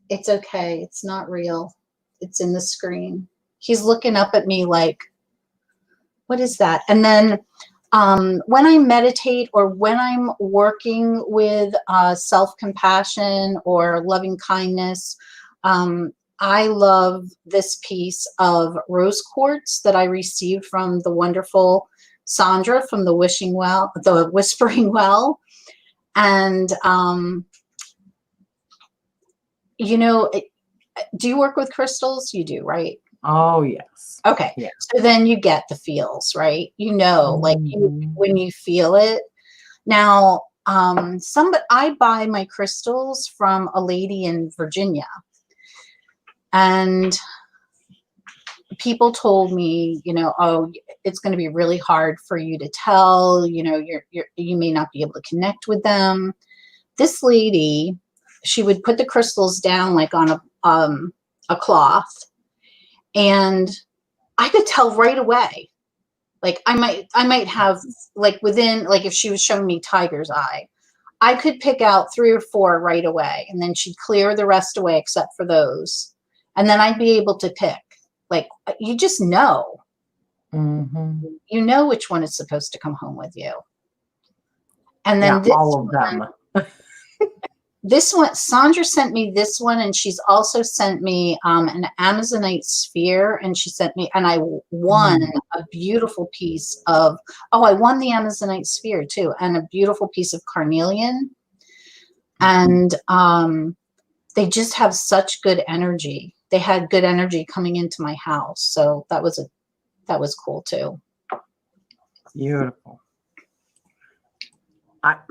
it's okay. It's not real. It's in the screen. He's looking up at me like, what is that? And then when I meditate or when I'm working with self-compassion or loving kindness, I love this piece of rose quartz that I received from the wonderful Sandra from the Whispering Well. And, do you work with crystals? You do, right? Oh, yes. Okay. Yeah. So then you get the feels, right? When you feel it. Now, I buy my crystals from a lady in Virginia. And people told me, oh, it's going to be really hard for you to tell, you may not be able to connect with them. This lady, she would put the crystals down like on a cloth, and I could tell right away. Like I might have within, if she was showing me tiger's eye, I could pick out 3 or 4 right away, and then she'd clear the rest away except for those. And then I'd be able to pick. You just know. Mm-hmm. You know which one is supposed to come home with you. And then all of them. This one, Sandra sent me this one, and she's also sent me an Amazonite sphere, and she sent me, and I won a beautiful piece of, I won the Amazonite sphere too, and a beautiful piece of carnelian. And they just have such good energy. They had good energy coming into my house. So that was cool too. Beautiful.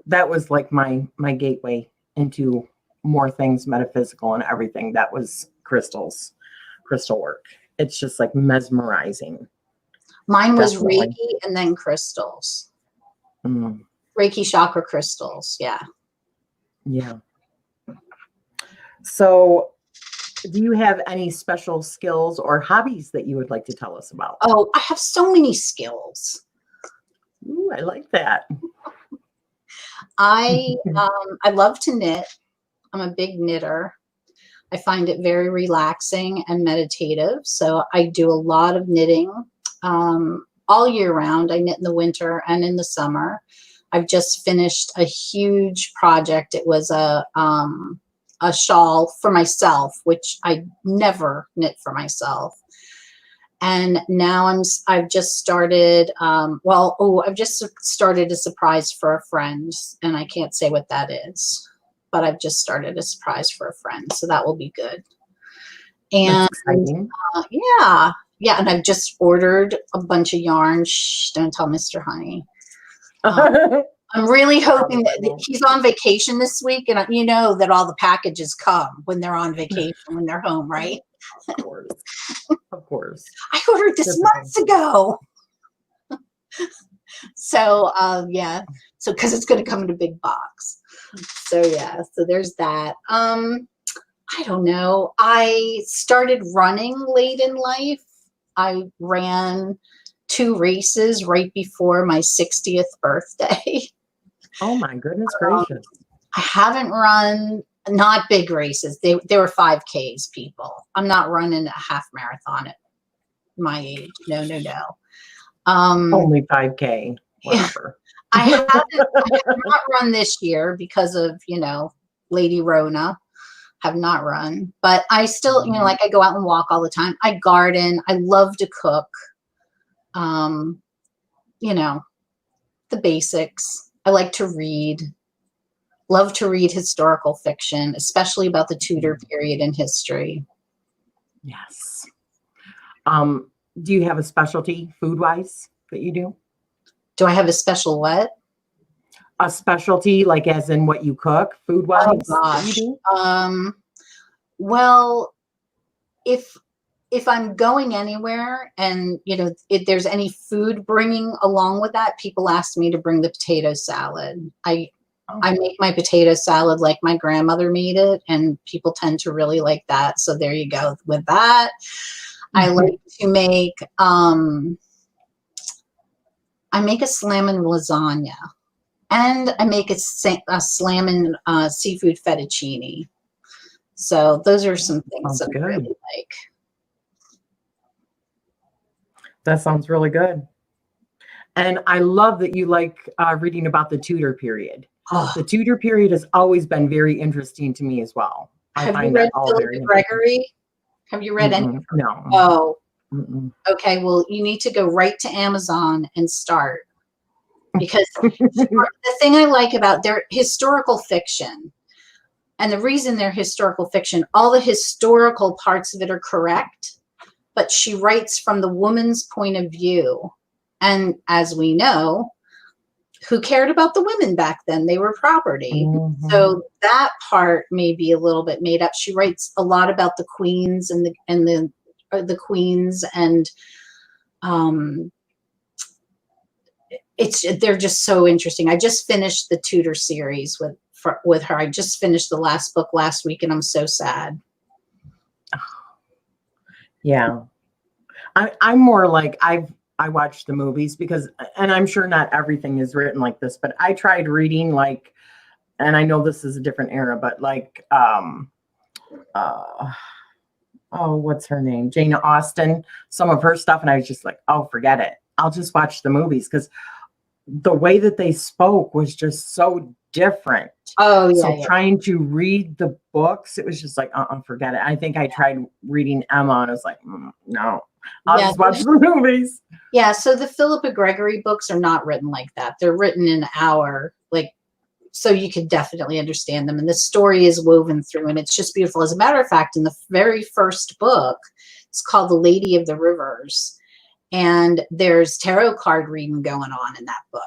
That was like my gateway into more things metaphysical and everything. That was crystal work. It's just like mesmerizing. Mine was Reiki and then crystals. Reiki chakra crystals. Yeah. Yeah. So do you have any special skills or hobbies that you would like to tell us about? Oh, I have so many skills. Ooh, I like that. I love to knit. I'm a big knitter. I find it very relaxing and meditative. So I do a lot of knitting all year round. I knit in the winter and in the summer. I've just finished a huge project. It was a shawl for myself, which I never knit for myself. And now I've just started, I've just started a surprise for a friend, and I can't say what that is, but I've just started a surprise for a friend. So that will be good. And That's exciting. Yeah. And I've just ordered a bunch of yarn. Shh, don't tell Mr. Honey. I'm really hoping that he's on vacation this week, and you know that all the packages come when they're on vacation, when they're home, right? Of course. Of course. I ordered this months ago. So, so because it's going to come in a big box. So, yeah, so there's that. I don't know. I started running late in life. I ran 2 races right before my 60th birthday. Oh my goodness gracious. I haven't run, not big races. They were 5Ks, people. I'm not running a half marathon at my age. No. Only 5K. Whatever. I have not run this year because of, Lady Rona. Have not run, but I still, like I go out and walk all the time. I garden. I love to cook. The basics. I like to read. Love to read historical fiction, especially about the Tudor period in history. Yes. Do you have a specialty food-wise that you do? Do I have a special what? A specialty, like as in what you cook, food-wise? Oh gosh. You do? Well, if I'm going anywhere and if there's any food bringing along with that, people ask me to bring the potato salad. I make my potato salad like my grandmother made it, and people tend to really like that. So there you go with that. I like to make I make a slammin' lasagna, and I make a slammin' seafood fettuccine. So those are some things that I really like. That sounds really good. And I love that you like reading about the Tudor period. Oh. The Tudor period has always been very interesting to me as well. Have you read Philip Gregory? Have you read any? No. Oh. Okay, well, you need to go right to Amazon and start. Because the thing I like about their historical fiction, and the reason they're historical fiction, all the historical parts of it are correct, but she writes from the woman's point of view. And as we know, who cared about the women back then? They were property. So that part may be a little bit made up. She writes a lot about the queens and the queens, and they're just so interesting. I just finished the Tudor series with her. I just finished the last book last week, and I'm so sad. Yeah. I'm more like I watch the movies and I'm sure not everything is written like this, but I tried reading and I know this is a different era, but what's her name? Jane Austen, some of her stuff. And I was just like, oh, forget it. I'll just watch the movies, because the way that they spoke was just so different. Oh, yeah. So trying to read the books, it was just like, forget it. I think I tried reading Emma, and I was like, no, I'll just watch the movies. Yeah. So the Philippa Gregory books are not written like that. They're written in so you can definitely understand them. And the story is woven through, and it's just beautiful. As a matter of fact, in the very first book, it's called The Lady of the Rivers. And there's tarot card reading going on in that book.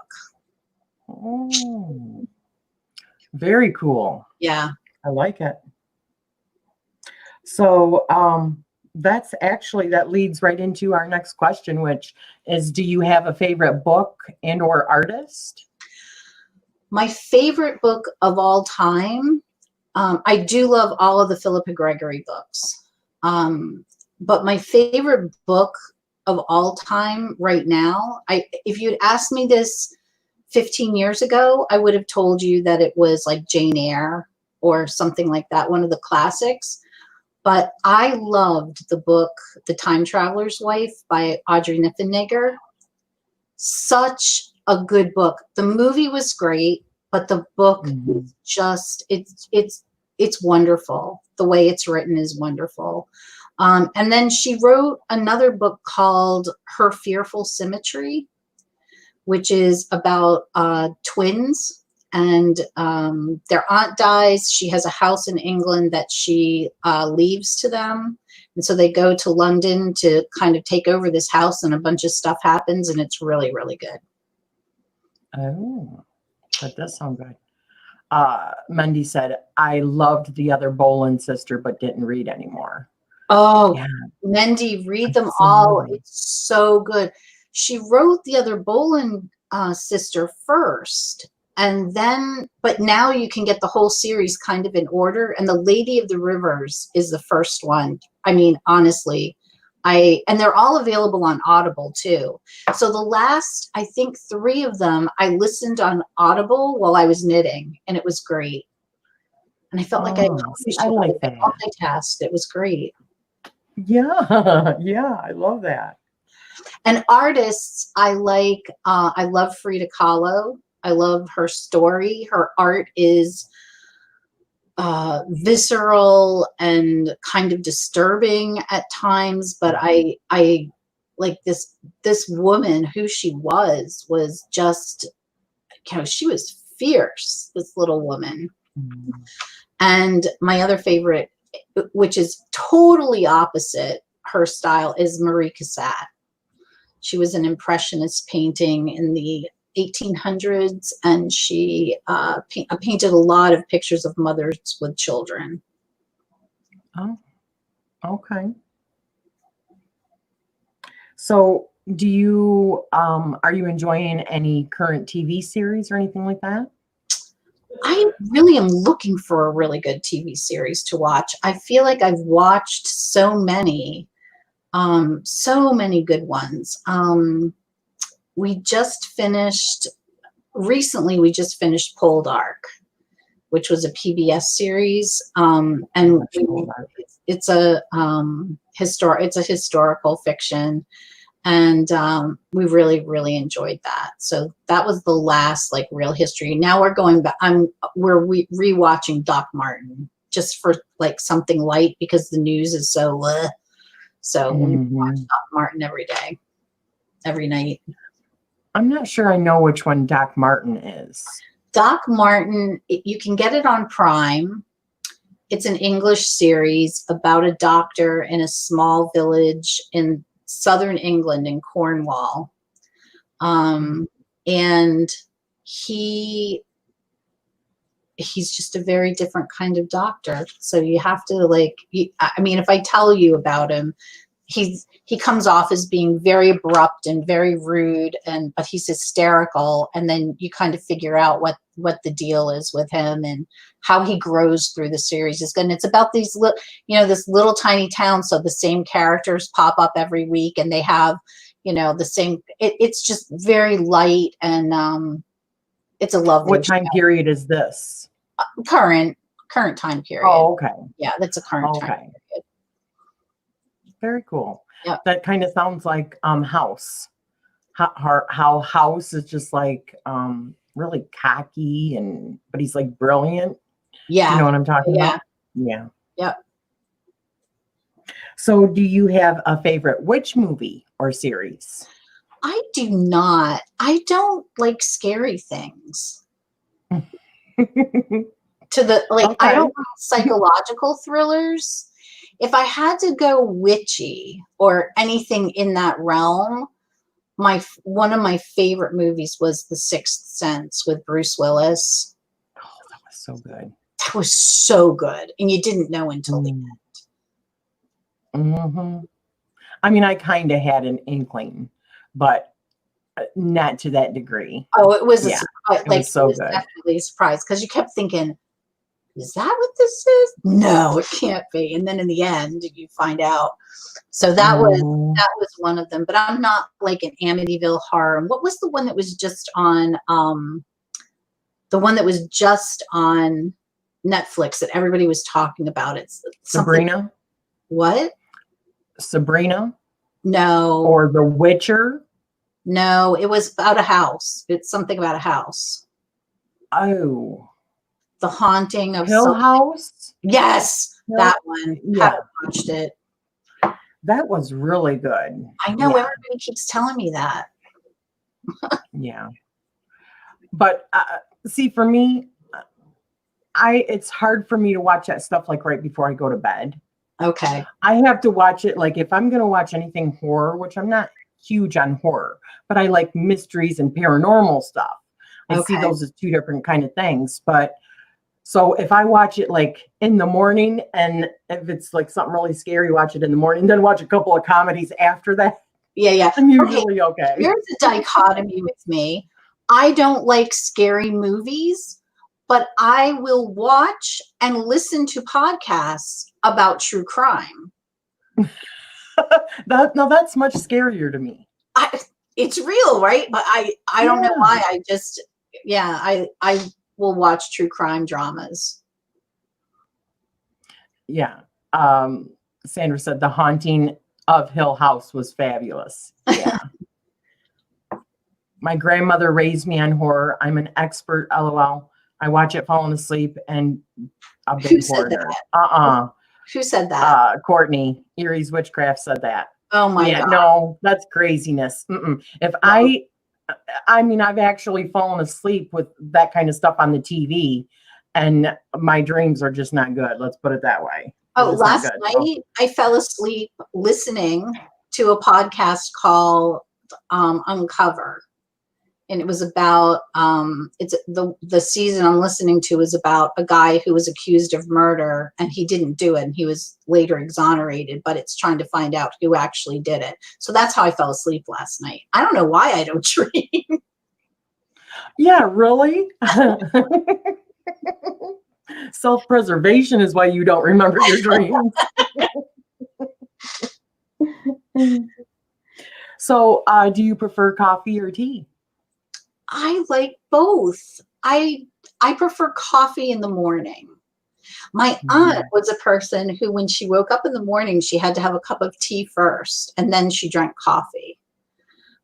Oh, very cool. Yeah. I like it. So that leads right into our next question, which is, do you have a favorite book and or artist? My favorite book of all time, I do love all of the Philippa Gregory books. But my favorite book of all time right now. If you'd asked me this 15 years ago, I would have told you that it was like Jane Eyre or something like that, one of the classics. But I loved the book, The Time Traveler's Wife by Audrey Niffenegger. Such a good book. The movie was great, but the book is just, it's wonderful. The way it's written is wonderful. And then she wrote another book called Her Fearful Symmetry, which is about twins. And their aunt dies. She has a house in England that she leaves to them. And so they go to London to kind of take over this house, and a bunch of stuff happens, and it's really, really good. Oh, that does sound good. Mendy said, I loved the other Boland sister, but didn't read anymore. Oh, yeah. Mendy, read them all. It's so good. She wrote the other Boland sister first, and then, but now you can get the whole series kind of in order. And The Lady of the Rivers is the first one. I mean, honestly, and they're all available on Audible too. So the last, I think 3 of them, I listened on Audible while I was knitting, and it was great. And I felt like I like that. Multitasked. It was great. Yeah, yeah, I love that. And artists, I love Frida Kahlo. I love her story. Her art is visceral and kind of disturbing at times, but I like this woman, who she was just, she was fierce, this little woman. And my other favorite, which is totally opposite her style, is Marie Cassatt. She was an impressionist painting in the 1800s, and she painted a lot of pictures of mothers with children. Oh, okay. So do you, are you enjoying any current TV series or anything like that? I really am looking for a really good TV series to watch. I feel like I've watched so many good ones. Recently we just finished Poldark, which was a PBS series. And it's a historical fiction. And we really, really enjoyed that. So that was the last like real history. Now we're going back. We're rewatching Doc Martin just for like something light, because the news is so bleh. So we watch Doc Martin every day, every night. I'm not sure I know which one Doc Martin is. Doc Martin, you can get it on Prime. It's an English series about a doctor in a small village in southern England, in Cornwall. And he's just a very different kind of doctor. So you have to if I tell you about him, he comes off as being very abrupt and very rude, but he's hysterical. And then you kind of figure out what the deal is with him and how he grows through the series. It's about these this little tiny town. So the same characters pop up every week, and they have, the same, it's just very light, and it's a lovely What time period is this? Current time period. Oh, okay. Yeah, that's a current time period. Very cool. Yeah. That kind of sounds like House. How House is just like really cocky, but he's like brilliant. Yeah. You know what I'm talking about? Yeah. Yep. So do you have a favorite witch movie or series? I do not. I don't like scary things. Okay. I don't like psychological thrillers. If I had to go witchy or anything in that realm, one of my favorite movies was The Sixth Sense with Bruce Willis. Oh, that was so good. That was so good. And you didn't know until the end. Mm-hmm. I mean, I kind of had an inkling, but not to that degree. Oh, it was it was so good. Definitely a surprise, because you kept thinking, is that what this is? No, it can't be. And then in the end, you find out. So that was one of them. But I'm not like an Amityville Horror. And what was the one that was just on? The one that was just on Netflix that everybody was talking about. It's Sabrina. What? Sabrina. No. Or The Witcher. No, it was about a house. It's something about a house. Oh. The Haunting of Hill House? Yes, that one. Yeah. Haven't watched it. That was really good. I know, everybody keeps telling me that. Yeah. But see, for me, it's hard for me to watch that stuff like right before I go to bed. Okay. I have to watch it like if I'm going to watch anything horror, which I'm not huge on horror, but I like mysteries and paranormal stuff. I see those as two different kind of things. But so if I watch it like in the morning, and if it's like something really scary, watch it in the morning, then watch a couple of comedies after that. Yeah. I'm usually okay. Here's a dichotomy with me. I don't like scary movies, but I will watch and listen to podcasts about true crime. That's much scarier to me. It's real, right? But I don't know why. I will watch true crime dramas. Yeah. Sandra said The Haunting of Hill House was fabulous. Yeah. My grandmother raised me on horror. I'm an expert, LOL. I watch it falling asleep and a big horror nerd. Who said that? Courtney, Erie's Witchcraft said that. Oh my God. No, that's craziness. If I've actually fallen asleep with that kind of stuff on the TV, and my dreams are just not good. Let's put it that way. Last night I fell asleep listening to a podcast called Uncover. And it was about it's the season I'm listening to is about a guy who was accused of murder, and he didn't do it, and he was later exonerated, but it's trying to find out who actually did it. So that's how I fell asleep last night. I don't know why I don't dream. Yeah, really? Self-preservation is why you don't remember your dreams. So, do you prefer coffee or tea? I like both. I prefer coffee in the morning. My aunt was a person who, when she woke up in the morning, she had to have a cup of tea first, and then she drank coffee.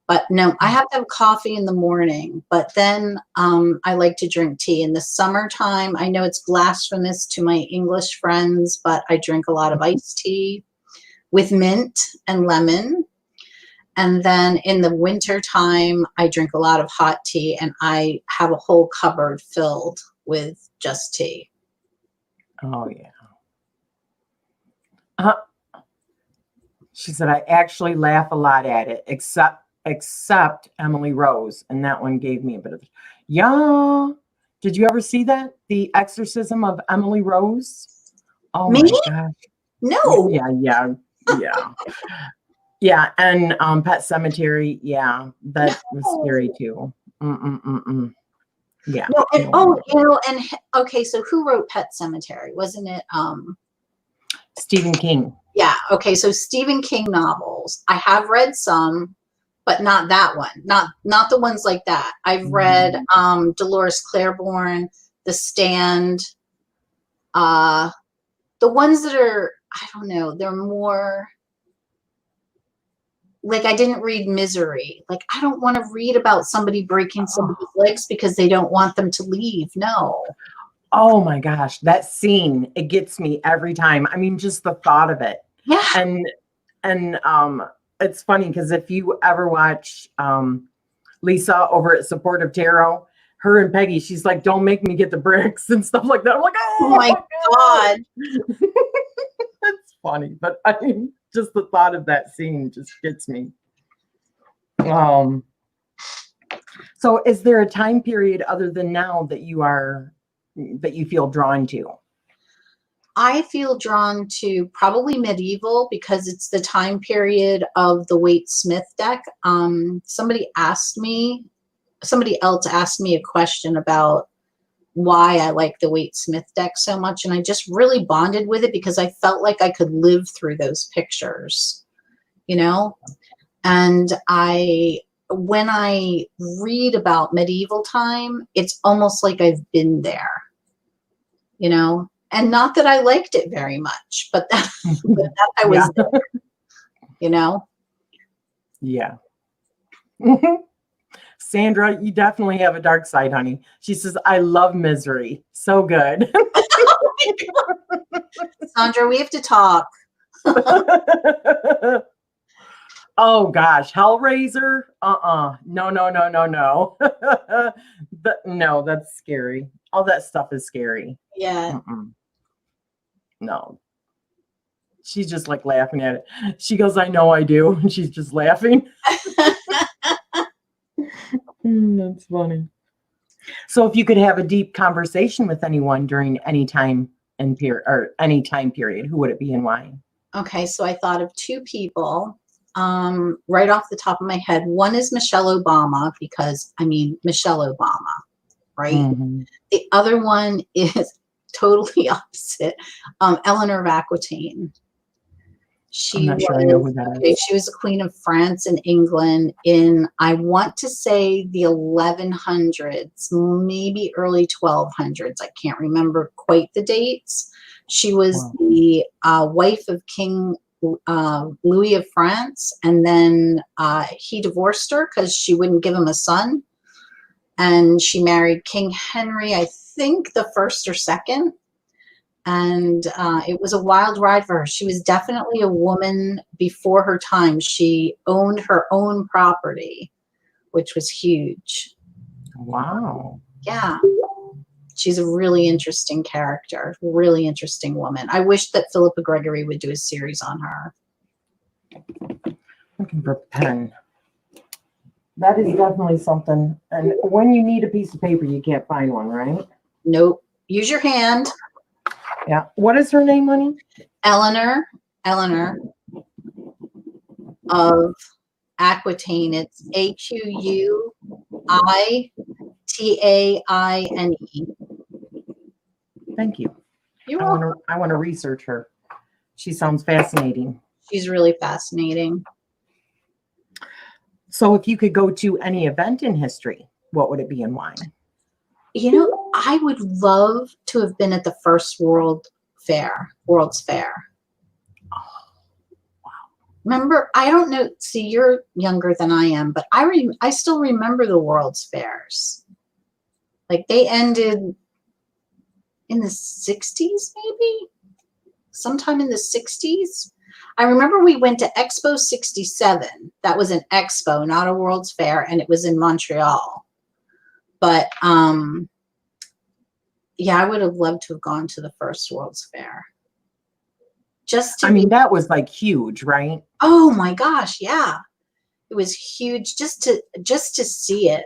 But no, I have to have coffee in the morning, but then I like to drink tea. In the summertime, I know it's blasphemous to my English friends, but I drink a lot of iced tea with mint and lemon. And then in the winter time, I drink a lot of hot tea, and I have a whole cupboard filled with just tea. Oh, yeah. She said, I actually laugh a lot at it, except Emily Rose. And that one gave me a bit of, yeah. Did you ever see that? The Exorcism of Emily Rose? Oh, Me? My gosh. No. Yeah. Yeah, and Pet Cemetery, yeah, that was scary too. Yeah. No, okay, so who wrote Pet Cemetery? Wasn't it Stephen King? Yeah, okay, so Stephen King novels. I have read some, but not that one. Not the ones like that. I've read Dolores Claiborne, The Stand, the ones that are, I don't know, they're more like, I didn't read Misery. Like, I don't want to read about somebody breaking somebody's legs because they don't want them to leave. No. Oh my gosh, that scene, it gets me every time. I mean, just the thought of it. Yeah. And it's funny because if you ever watch Lisa over at Supportive Tarot, her and Peggy, she's like, don't make me get the bricks and stuff like that. I'm like, oh my God. That's funny. But I mean, just the thought of that scene just gets me. So is there a time period other than now that you feel drawn to? I feel drawn to probably medieval because it's the time period of the Waite Smith deck. Somebody else asked me a question about why I like the Waite Smith deck so much. And I just really bonded with it because I felt like I could live through those pictures, you know? And when I read about medieval time, it's almost like I've been there, you know? And not that I liked it very much, but that, I was there, you know? Yeah. Sandra, you definitely have a dark side, honey. She says, I love misery. So good. Sandra, we have to talk. Oh gosh, Hellraiser? No. No, that's scary. All that stuff is scary. Yeah. No. She's just like laughing at it. She goes, I know I do. And she's just laughing. That's funny. So if you could have a deep conversation with anyone during any time any time period, who would it be and why? Okay, so I thought of two people right off the top of my head. One is Michelle Obama, because I mean, Michelle Obama, right? Mm-hmm. The other one is totally opposite. Eleanor of Aquitaine. I'm not sure I know who that is. She was the Queen of France and England in, I want to say, the 1100s, maybe early 1200s. I can't remember quite the dates. She was the wife of King Louis of France, and then he divorced her because she wouldn't give him a son. And she married King Henry, I think the first or second. And it was a wild ride for her. She was definitely a woman before her time. She owned her own property, which was huge. Wow. Yeah. She's a really interesting character, really interesting woman. I wish that Philippa Gregory would do a series on her. Looking for a pen. That is definitely something. And when you need a piece of paper, you can't find one, right? Nope. Use your hand. Yeah. What is her name, honey? Eleanor of Aquitaine. It's Aquitaine. Thank you. You're I welcome. want to research her. She sounds fascinating. She's really fascinating. So if you could go to any event in history, what would it be and why? You know, I would love to have been at the first World's Fair. Oh, wow. Remember, I don't know, see, you're younger than I am, but I still remember the World's Fairs. Like, they ended in the 60s, maybe? Sometime in the 60s? I remember we went to Expo 67. That was an expo, not a World's Fair, and it was in Montreal. But, yeah, I would have loved to have gone to the first World's Fair. That was like huge, right? Oh my gosh, yeah. It was huge just to see it.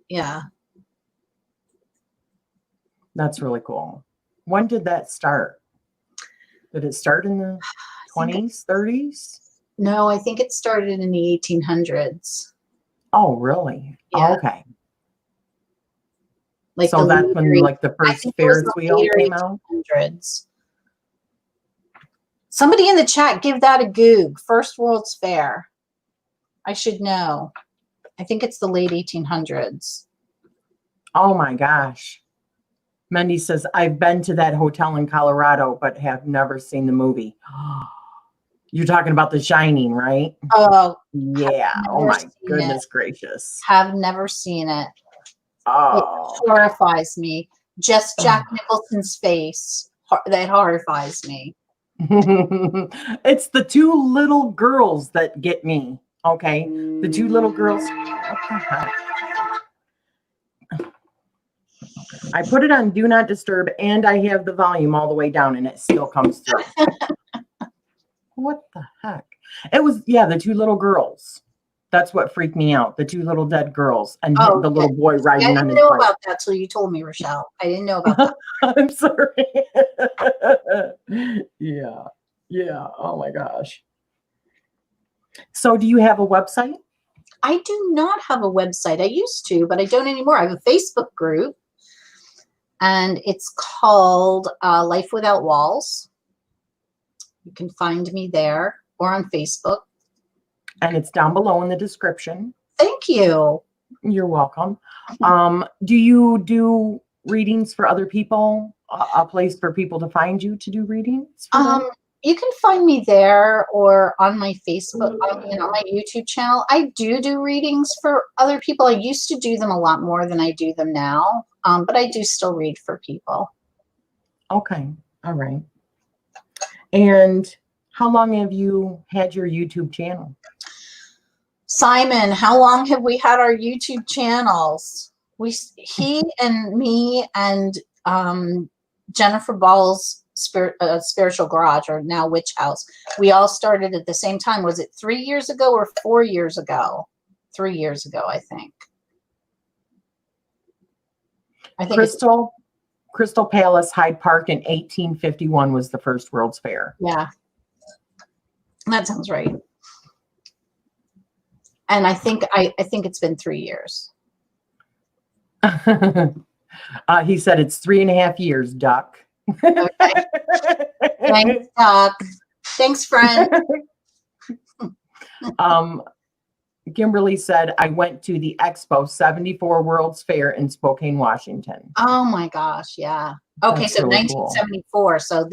Yeah. That's really cool. When did that start? Did it start in the 20s, 30s? No, I think it started in the 1800s. Oh, really? Yeah. Oh, okay. Like, so that's when the first Ferris wheel came out? 1800s. Somebody in the chat, give that a goog. First World's Fair. I should know. I think it's the late 1800s. Oh my gosh. Mendy says, I've been to that hotel in Colorado, but have never seen the movie. You're talking about The Shining, right? Oh. Yeah. Oh my goodness gracious. Have never seen it. Oh. It horrifies me. Just Jack Nicholson's face. That horrifies me. It's the two little girls that get me. Okay. The two little girls. What the heck? I put it on Do Not Disturb and I have the volume all the way down and it still comes through. What the heck? It was, the two little girls. That's what freaked me out. The two little dead girls and the little boy riding on his bike. I didn't know about that till you told me, Rachele. I didn't know about that. I'm sorry. Yeah. Oh my gosh. So do you have a website? I do not have a website. I used to, but I don't anymore. I have a Facebook group. and it's called Life Without Walls. You can find me there or on Facebook. And it's down below in the description. Thank you. You're welcome. Do you do readings for other people? A place for people to find you to do readings for them? You can find me there or on my Facebook, my YouTube channel. I do readings for other people. I used to do them a lot more than I do them now, but I do still read for people. Okay. All right. And how long have you had your YouTube channel? Simon, how long have we had our YouTube channels? He and me and Jennifer Ball's Spiritual Garage, or now Witch House, we all started at the same time. Was it 3 years ago or 4 years ago? 3 years ago, I think. Crystal Palace, Hyde Park in 1851 was the first World's Fair. Yeah, that sounds right. And I think it's been 3 years. He said it's 3.5 years, Duck. Okay. Thanks, Duck. Thanks, friend. Kimberly said, I went to the Expo 74 World's Fair in Spokane, Washington. Oh my gosh, yeah. Okay, That's so really 1974. Cool. So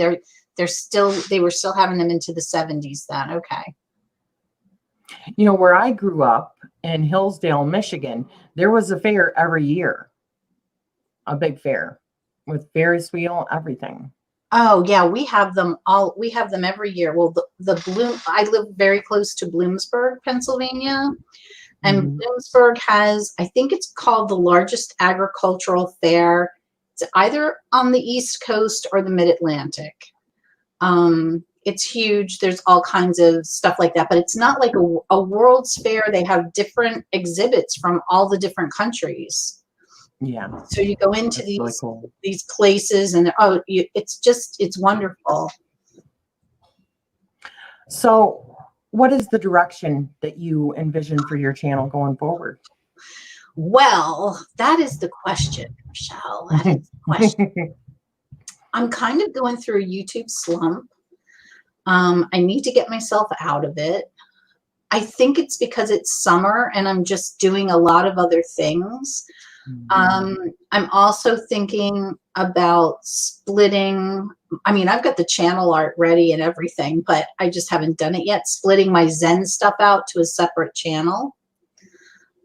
they were still having them into the 70s then. Okay. You know, where I grew up in Hillsdale, Michigan, there was a fair every year. A big fair with Ferris wheel, everything. Oh yeah, we have them all. We have them every year. Well, I live very close to Bloomsburg, Pennsylvania, and Bloomsburg has, I think it's called the largest agricultural fair. It's either on the East Coast or the Mid-Atlantic. It's huge. There's all kinds of stuff like that, but it's not like a World's Fair. They have different exhibits from all the different countries. Yeah. So you go into these really cool. These places, and it's wonderful. So, what is the direction that you envision for your channel going forward? Well, that is the question, Rachele. That is the question. I'm kind of going through a YouTube slump. I need to get myself out of it. I think it's because it's summer and I'm just doing a lot of other things. I'm also thinking about splitting. I mean, I've got the channel art ready and everything, but I just haven't done it yet. Splitting my Zen stuff out to a separate channel,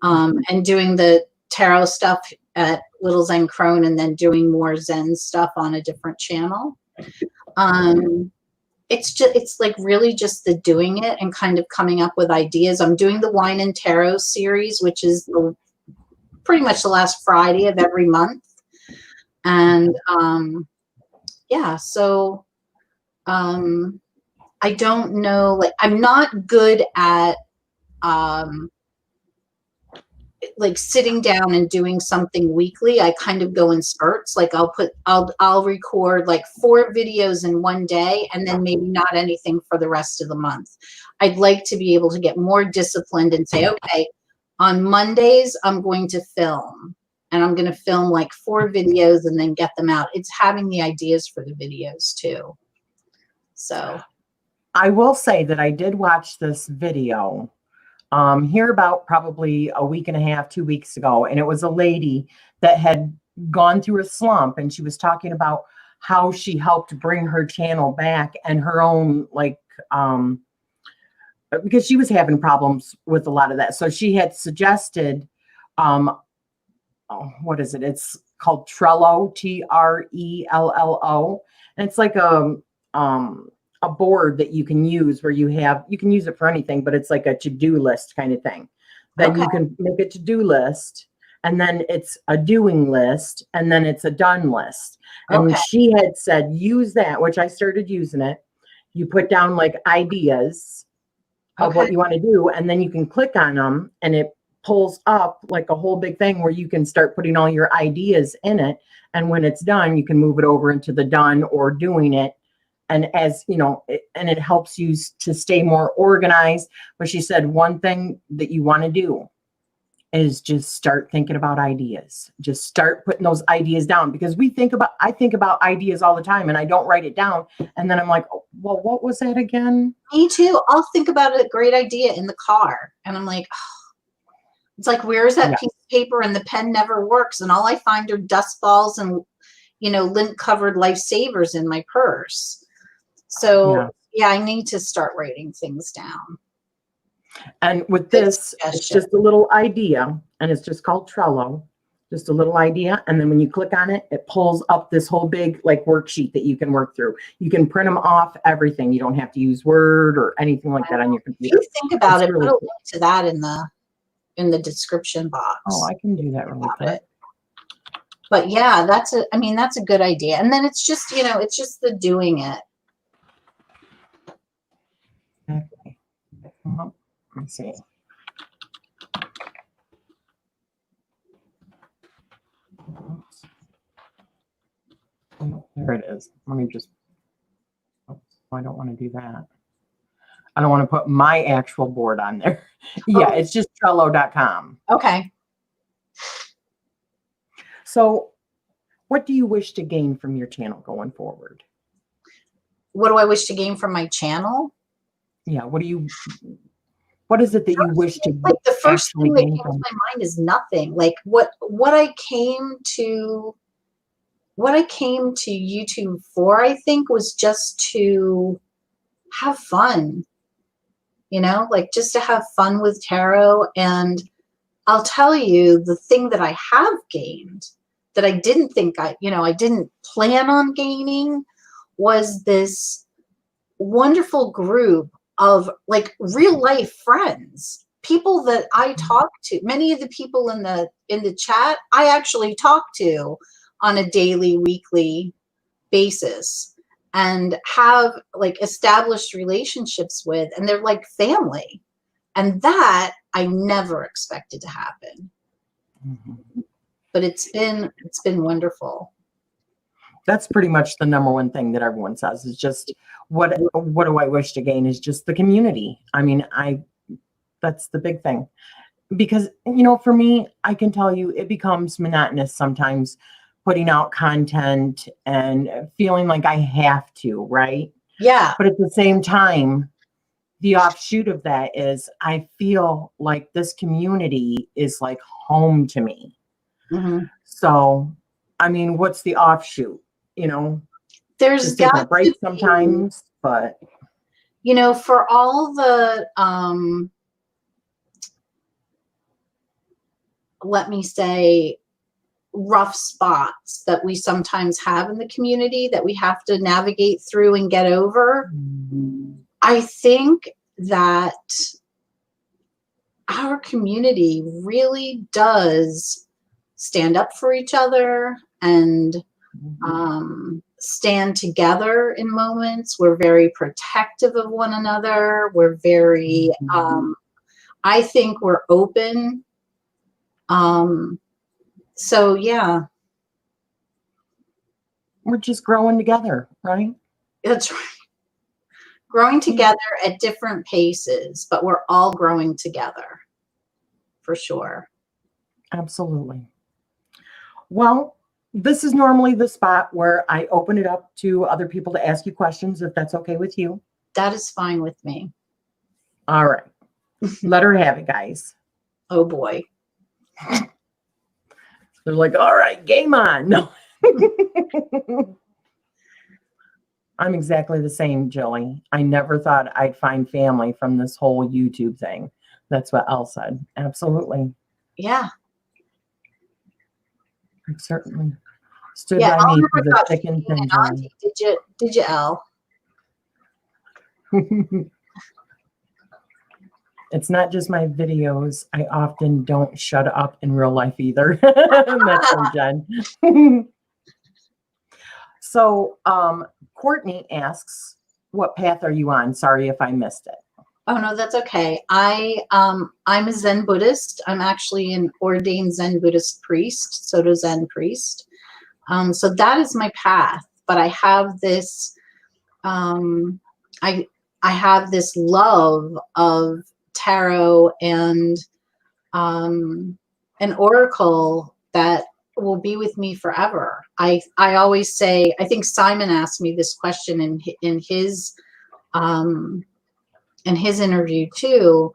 and doing the tarot stuff at Little Zen Crone, and then doing more Zen stuff on a different channel. It's like really just the doing it and kind of coming up with ideas. I'm doing the Wine and Tarot series, which is pretty much the last Friday of every month. And yeah, so I don't know, like I'm not good at like sitting down and doing something weekly. I kind of go in spurts. Like I'll record like 4 videos in one day and then maybe not anything for the rest of the month. I'd like to be able to get more disciplined and say, okay, on Mondays, I'm going to film, and I'm going to film like 4 videos and then get them out. It's having the ideas for the videos too. So I will say that I did watch this video here about probably a week and a half, 2 weeks ago. And it was a lady that had gone through a slump, and she was talking about how she helped bring her channel back and her own, like, because she was having problems with a lot of that. So she had suggested, what is it? It's called Trello, Trello. And it's like a board that you can use where you can use it for anything, but it's like a to-do list kind of thing. Then you can make a to-do list, and then it's a doing list, and then it's a done list. And she had said, use that, which I started using it. You put down like ideas of what you want to do, and then you can click on them, and it pulls up like a whole big thing where you can start putting all your ideas in it. And when it's done, you can move it over into the done or doing it. And as you know, and it helps you to stay more organized. But she said one thing that you want to do is just start thinking about ideas. Just start putting those ideas down, because I think about ideas all the time and I don't write it down. And then I'm like, oh, well, what was that again? Me too. I'll think about a great idea in the car and I'm like, oh. It's like, where's that piece of paper, and the pen never works. And all I find are dust balls and, lint covered lifesavers in my purse. So yeah, I need to start writing things down. And with this, it's just a little idea, and it's just called Trello, just a little idea. And then when you click on it, it pulls up this whole big worksheet that you can work through. You can print them off, everything. You don't have to use Word or anything like that on your computer. If you think about it, really put a link to that in the description box. Oh, I can do that really quick. But yeah, that's a good idea. And then it's just, it's just the doing it. Okay. Let's see. Oh, there it is. Let me just, I don't want to do that. I don't want to put my actual board on there. Yeah, it's just Trello.com. Okay. So what do you wish to gain from your channel going forward? What do I wish to gain from my channel? Yeah, what is it that you wish to the first thing that came to my mind is nothing. Like what I came to YouTube for, I think, was just to have fun. Just to have fun with tarot. And I'll tell you, the thing that I have gained that I didn't think I didn't plan on gaining was this wonderful group of real life friends, people that I talk to. Many of the people in the chat I actually talk to on a daily, weekly basis and have established relationships with, and they're like family. And that I never expected to happen. Mm-hmm. But it's been wonderful. That's pretty much the number one thing that everyone says is just what do I wish to gain is just the community. I mean, that's the big thing, because, for me, I can tell you it becomes monotonous sometimes putting out content and feeling like I have to, right? Yeah. But at the same time, the offshoot of that is I feel like this community is like home to me. Mm-hmm. So, I mean, what's the offshoot? There's just taking a break sometimes, but for all the let me say rough spots that we sometimes have in the community that we have to navigate through and get over, I think that our community really does stand up for each other and stand together in moments. We're very protective of one another. We're very, I think we're open. So yeah. We're just growing together, right? That's right. Growing together at different paces, but we're all growing together for sure. Absolutely. Well, this is normally the spot where I open it up to other people to ask you questions, if that's okay with you. That is fine with me. All right. Let her have it, guys. Oh boy. They're like, all right, game on. No. I'm exactly the same, Jillie. I never thought I'd find family from this whole YouTube thing. That's what Elle said. Absolutely. Yeah. I certainly stood by me for the thick and thin. Did you, Elle? It's not just my videos. I often don't shut up in real life either. That's from Jen. So Courtney asks, what path are you on? Sorry if I missed it. Oh, no, that's okay. I'm a Zen Buddhist. I'm actually an ordained Zen Buddhist priest, Soto Zen priest. So that is my path. But I have this, I have this love of tarot and an oracle that will be with me forever. I always say, I think Simon asked me this question in his interview too.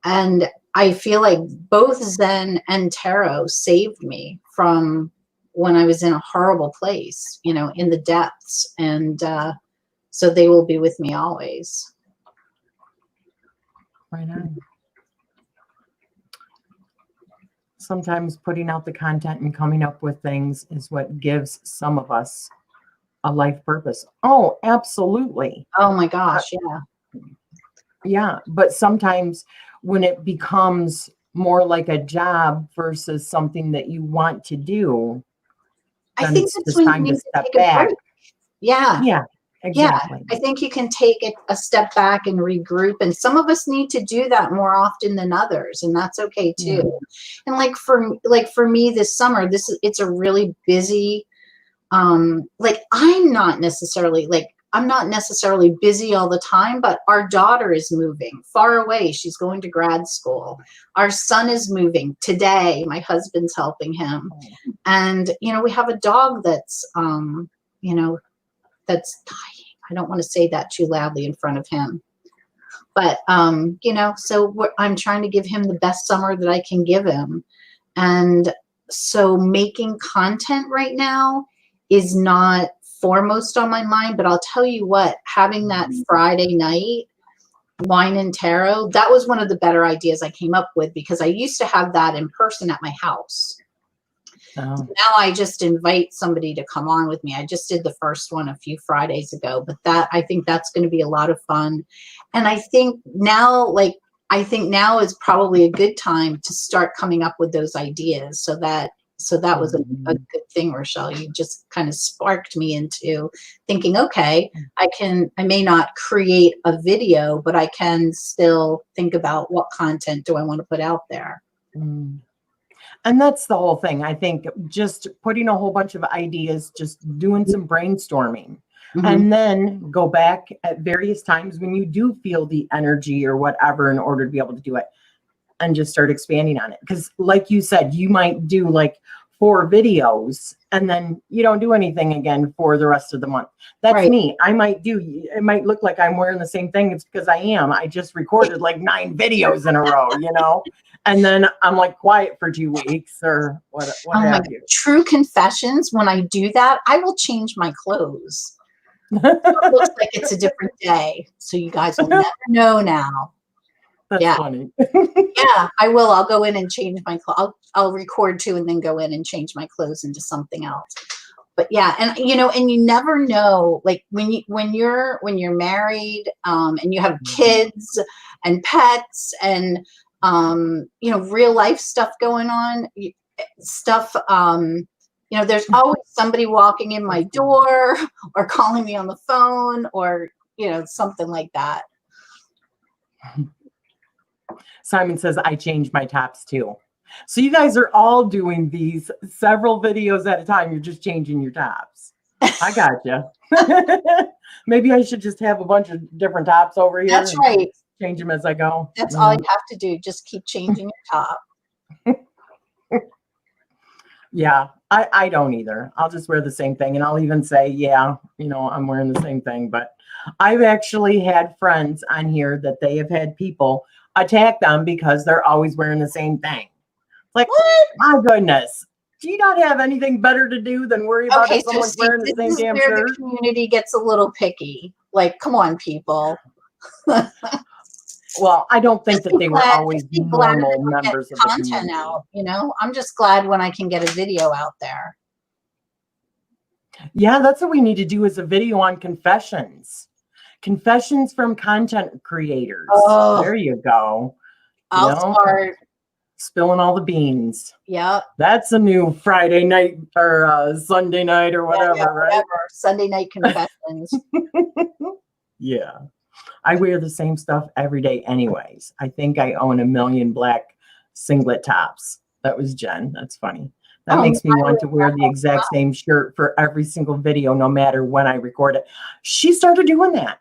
And I feel like both Zen and tarot saved me from when I was in a horrible place, you know, in the depths. And so they will be with me always. Right on. Sometimes putting out the content and coming up with things is what gives some of us a life purpose. Oh, absolutely. Oh my gosh, yeah. Yeah, but sometimes when it becomes more like a job versus something that you want to do, I then think it's that's just when you time to need to step take a back. break. Yeah. Yeah, exactly. Yeah, I think you can take it a step back and regroup, and some of us need to do that more often than others, and that's okay too. Yeah. And for me this summer, it's a really busy. Like I'm not necessarily busy all the time, but our daughter is moving far away. She's going to grad school. Our son is moving today. My husband's helping him, and you know we have a dog that's you know. That's dying. I don't want to say that too loudly in front of him. But, you know, so I'm trying to give him the best summer that I can give him. And so making content right now is not foremost on my mind. But I'll tell you what, having that Friday night wine and tarot, that was one of the better ideas I came up with, because I used to have that in person at my house. Oh. So now I just invite somebody to come on with me. I just did the first one a few Fridays ago, but I think that's going to be a lot of fun. And I think now is probably a good time to start coming up with those ideas. So that was a good thing, Rachele. You just kind of sparked me into thinking, okay, I may not create a video, but I can still think about what content do I want to put out there. Mm. And that's the whole thing. I think just putting a whole bunch of ideas, just doing some brainstorming, and then go back at various times when you do feel the energy or whatever in order to be able to do it, and just start expanding on it. Because like you said, you might do like 4 videos and then you don't do anything again for the rest of the month. That's Right. me. It might look like I'm wearing the same thing. It's because I am. I just recorded like 9 videos in a row, you know? And then I'm like quiet for 2 weeks or what have you. True confessions. When I do that, I will change my clothes. So it looks like it's a different day. So you guys will never know now. That's funny. Yeah, I will. I'll go in and change my clothes. I'll record too and then go in and change my clothes into something else. But yeah, and you know, and you never know, like when you're married, and you have kids and pets and you know, real life stuff going on, you know, there's always somebody walking in my door or calling me on the phone or, you know, something like that. Simon says, I change my tops too. So you guys are all doing these several videos at a time. You're just changing your tops. I gotcha. Maybe I should just have a bunch of different tops over here. That's right. Change them as I go. That's all you have to do. Just keep changing your top. Yeah, I don't either. I'll just wear the same thing. And I'll even say, yeah, you know, I'm wearing the same thing. But I've actually had friends on here that they have had people attack them because they're always wearing the same thing. Like, what? My goodness. Do you not have anything better to do than worry about if someone's wearing the same damn shirt? The community gets a little picky. Like, come on, people. Well, I don't think that they were always normal members of the content community. Out, you know, I'm just glad when I can get a video out there. Yeah, that's what we need to do, is a video on confessions. Confessions from content creators. Oh, there you go. I'll start spilling all the beans. Yep. That's a new Friday night or Sunday night or whatever, right? Whatever. Sunday night confessions. Yeah. I wear the same stuff every day anyways. I think I own 1 million black singlet tops. That was Jen. That's funny. That makes me want to wear the exact same shirt for every single video, no matter when I record it. She started doing that.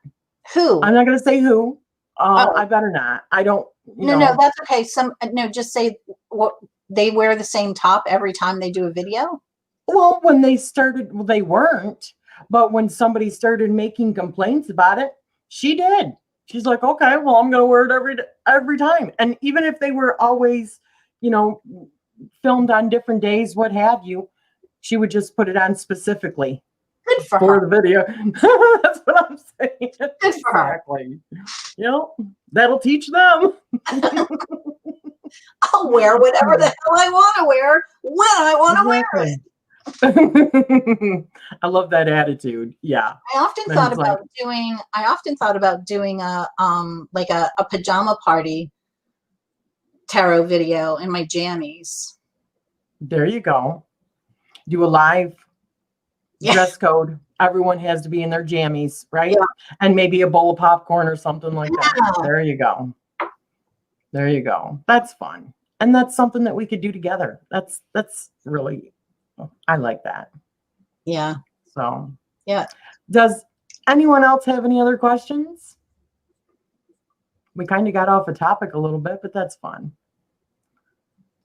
Who? I'm not going to say who. I better not. I don't. No, that's okay. Just say what they wear the same top every time they do a video? Well, when they started, well, they weren't, but when somebody started making complaints about it, she did. She's like, okay, well, I'm going to wear it every time. And even if they were always, you know, filmed on different days, what have you, she would just put it on specifically Good for for her. the video. That's what I'm saying. Good for her. Exactly. Yep. That'll teach them. I'll wear whatever the hell I want to wear when I want to wear it. I love that attitude. Yeah. I often thought about doing a like a pajama party tarot video in my jammies. There you go. Do a live dress code. Everyone has to be in their jammies, right? Yeah. And maybe a bowl of popcorn or something like that. Yeah. There you go. There you go. That's fun. And that's something that we could do together. That's really, I like that. Yeah. So, yeah. Does anyone else have any other questions? We kind of got off a topic a little bit, but that's fun.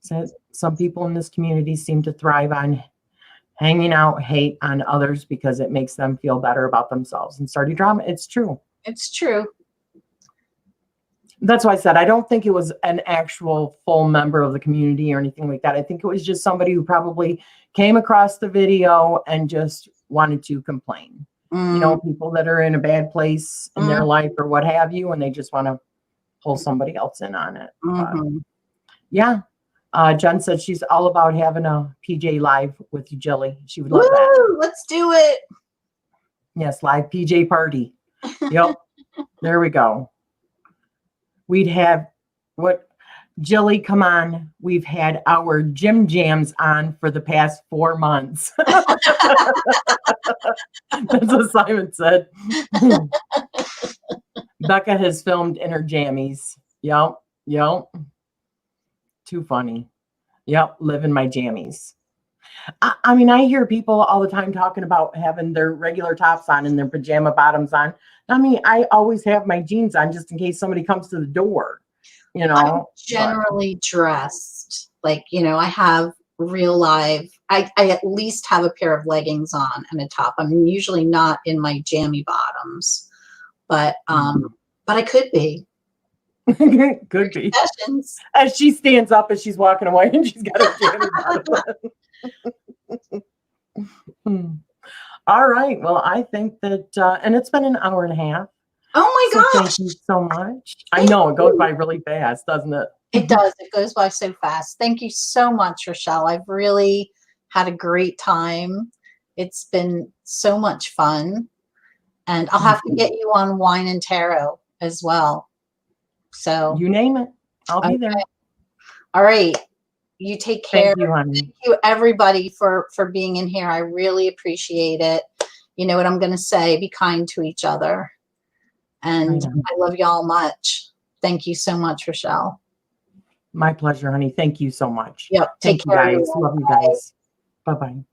So some people in this community seem to thrive on hanging out hate on others because it makes them feel better about themselves and starting drama. It's true. It's true. That's why I said I don't think it was an actual full member of the community or anything like that. I think it was just somebody who probably came across the video and just wanted to complain. You know, people that are in a bad place in their life or what have you, and they just want to pull somebody else in on it. Yeah. Jen said she's all about having a PJ live with you, Jillie. She would love that. Let's do it. Yes, live PJ party. Yep. There we go. We'd have Jillie, come on. We've had our gym jams on for the past 4 months. That's what Simon said. Becca has filmed in her jammies. Yep. Too funny. Yep. Live in my jammies. I mean, I hear people all the time talking about having their regular tops on and their pajama bottoms on. I mean, I always have my jeans on just in case somebody comes to the door, you know. I'm generally dressed. Like, you know, I have real live, I at least have a pair of leggings on and a top. I'm usually not in my jammy bottoms, but I could be. Could be. As she stands up as she's walking away and she's got a jammy bottom on. All right. Well, I think that, and it's been an hour and a half. Oh my gosh. Thank you so much. I know it goes by really fast, doesn't it? It does. It goes by so fast. Thank you so much, Rachele. I've really had a great time. It's been so much fun. And I'll have to get you on Wine and Tarot as well. So you name it. I'll be there. All right. You take care. Thank you, honey. Thank you, everybody, for being in here. I really appreciate it. You know what I'm going to say? Be kind to each other. And I love y'all much. Thank you so much, Rachele. My pleasure, honey. Thank you so much. Yep. Take care. Guys. Love you guys. Bye-bye.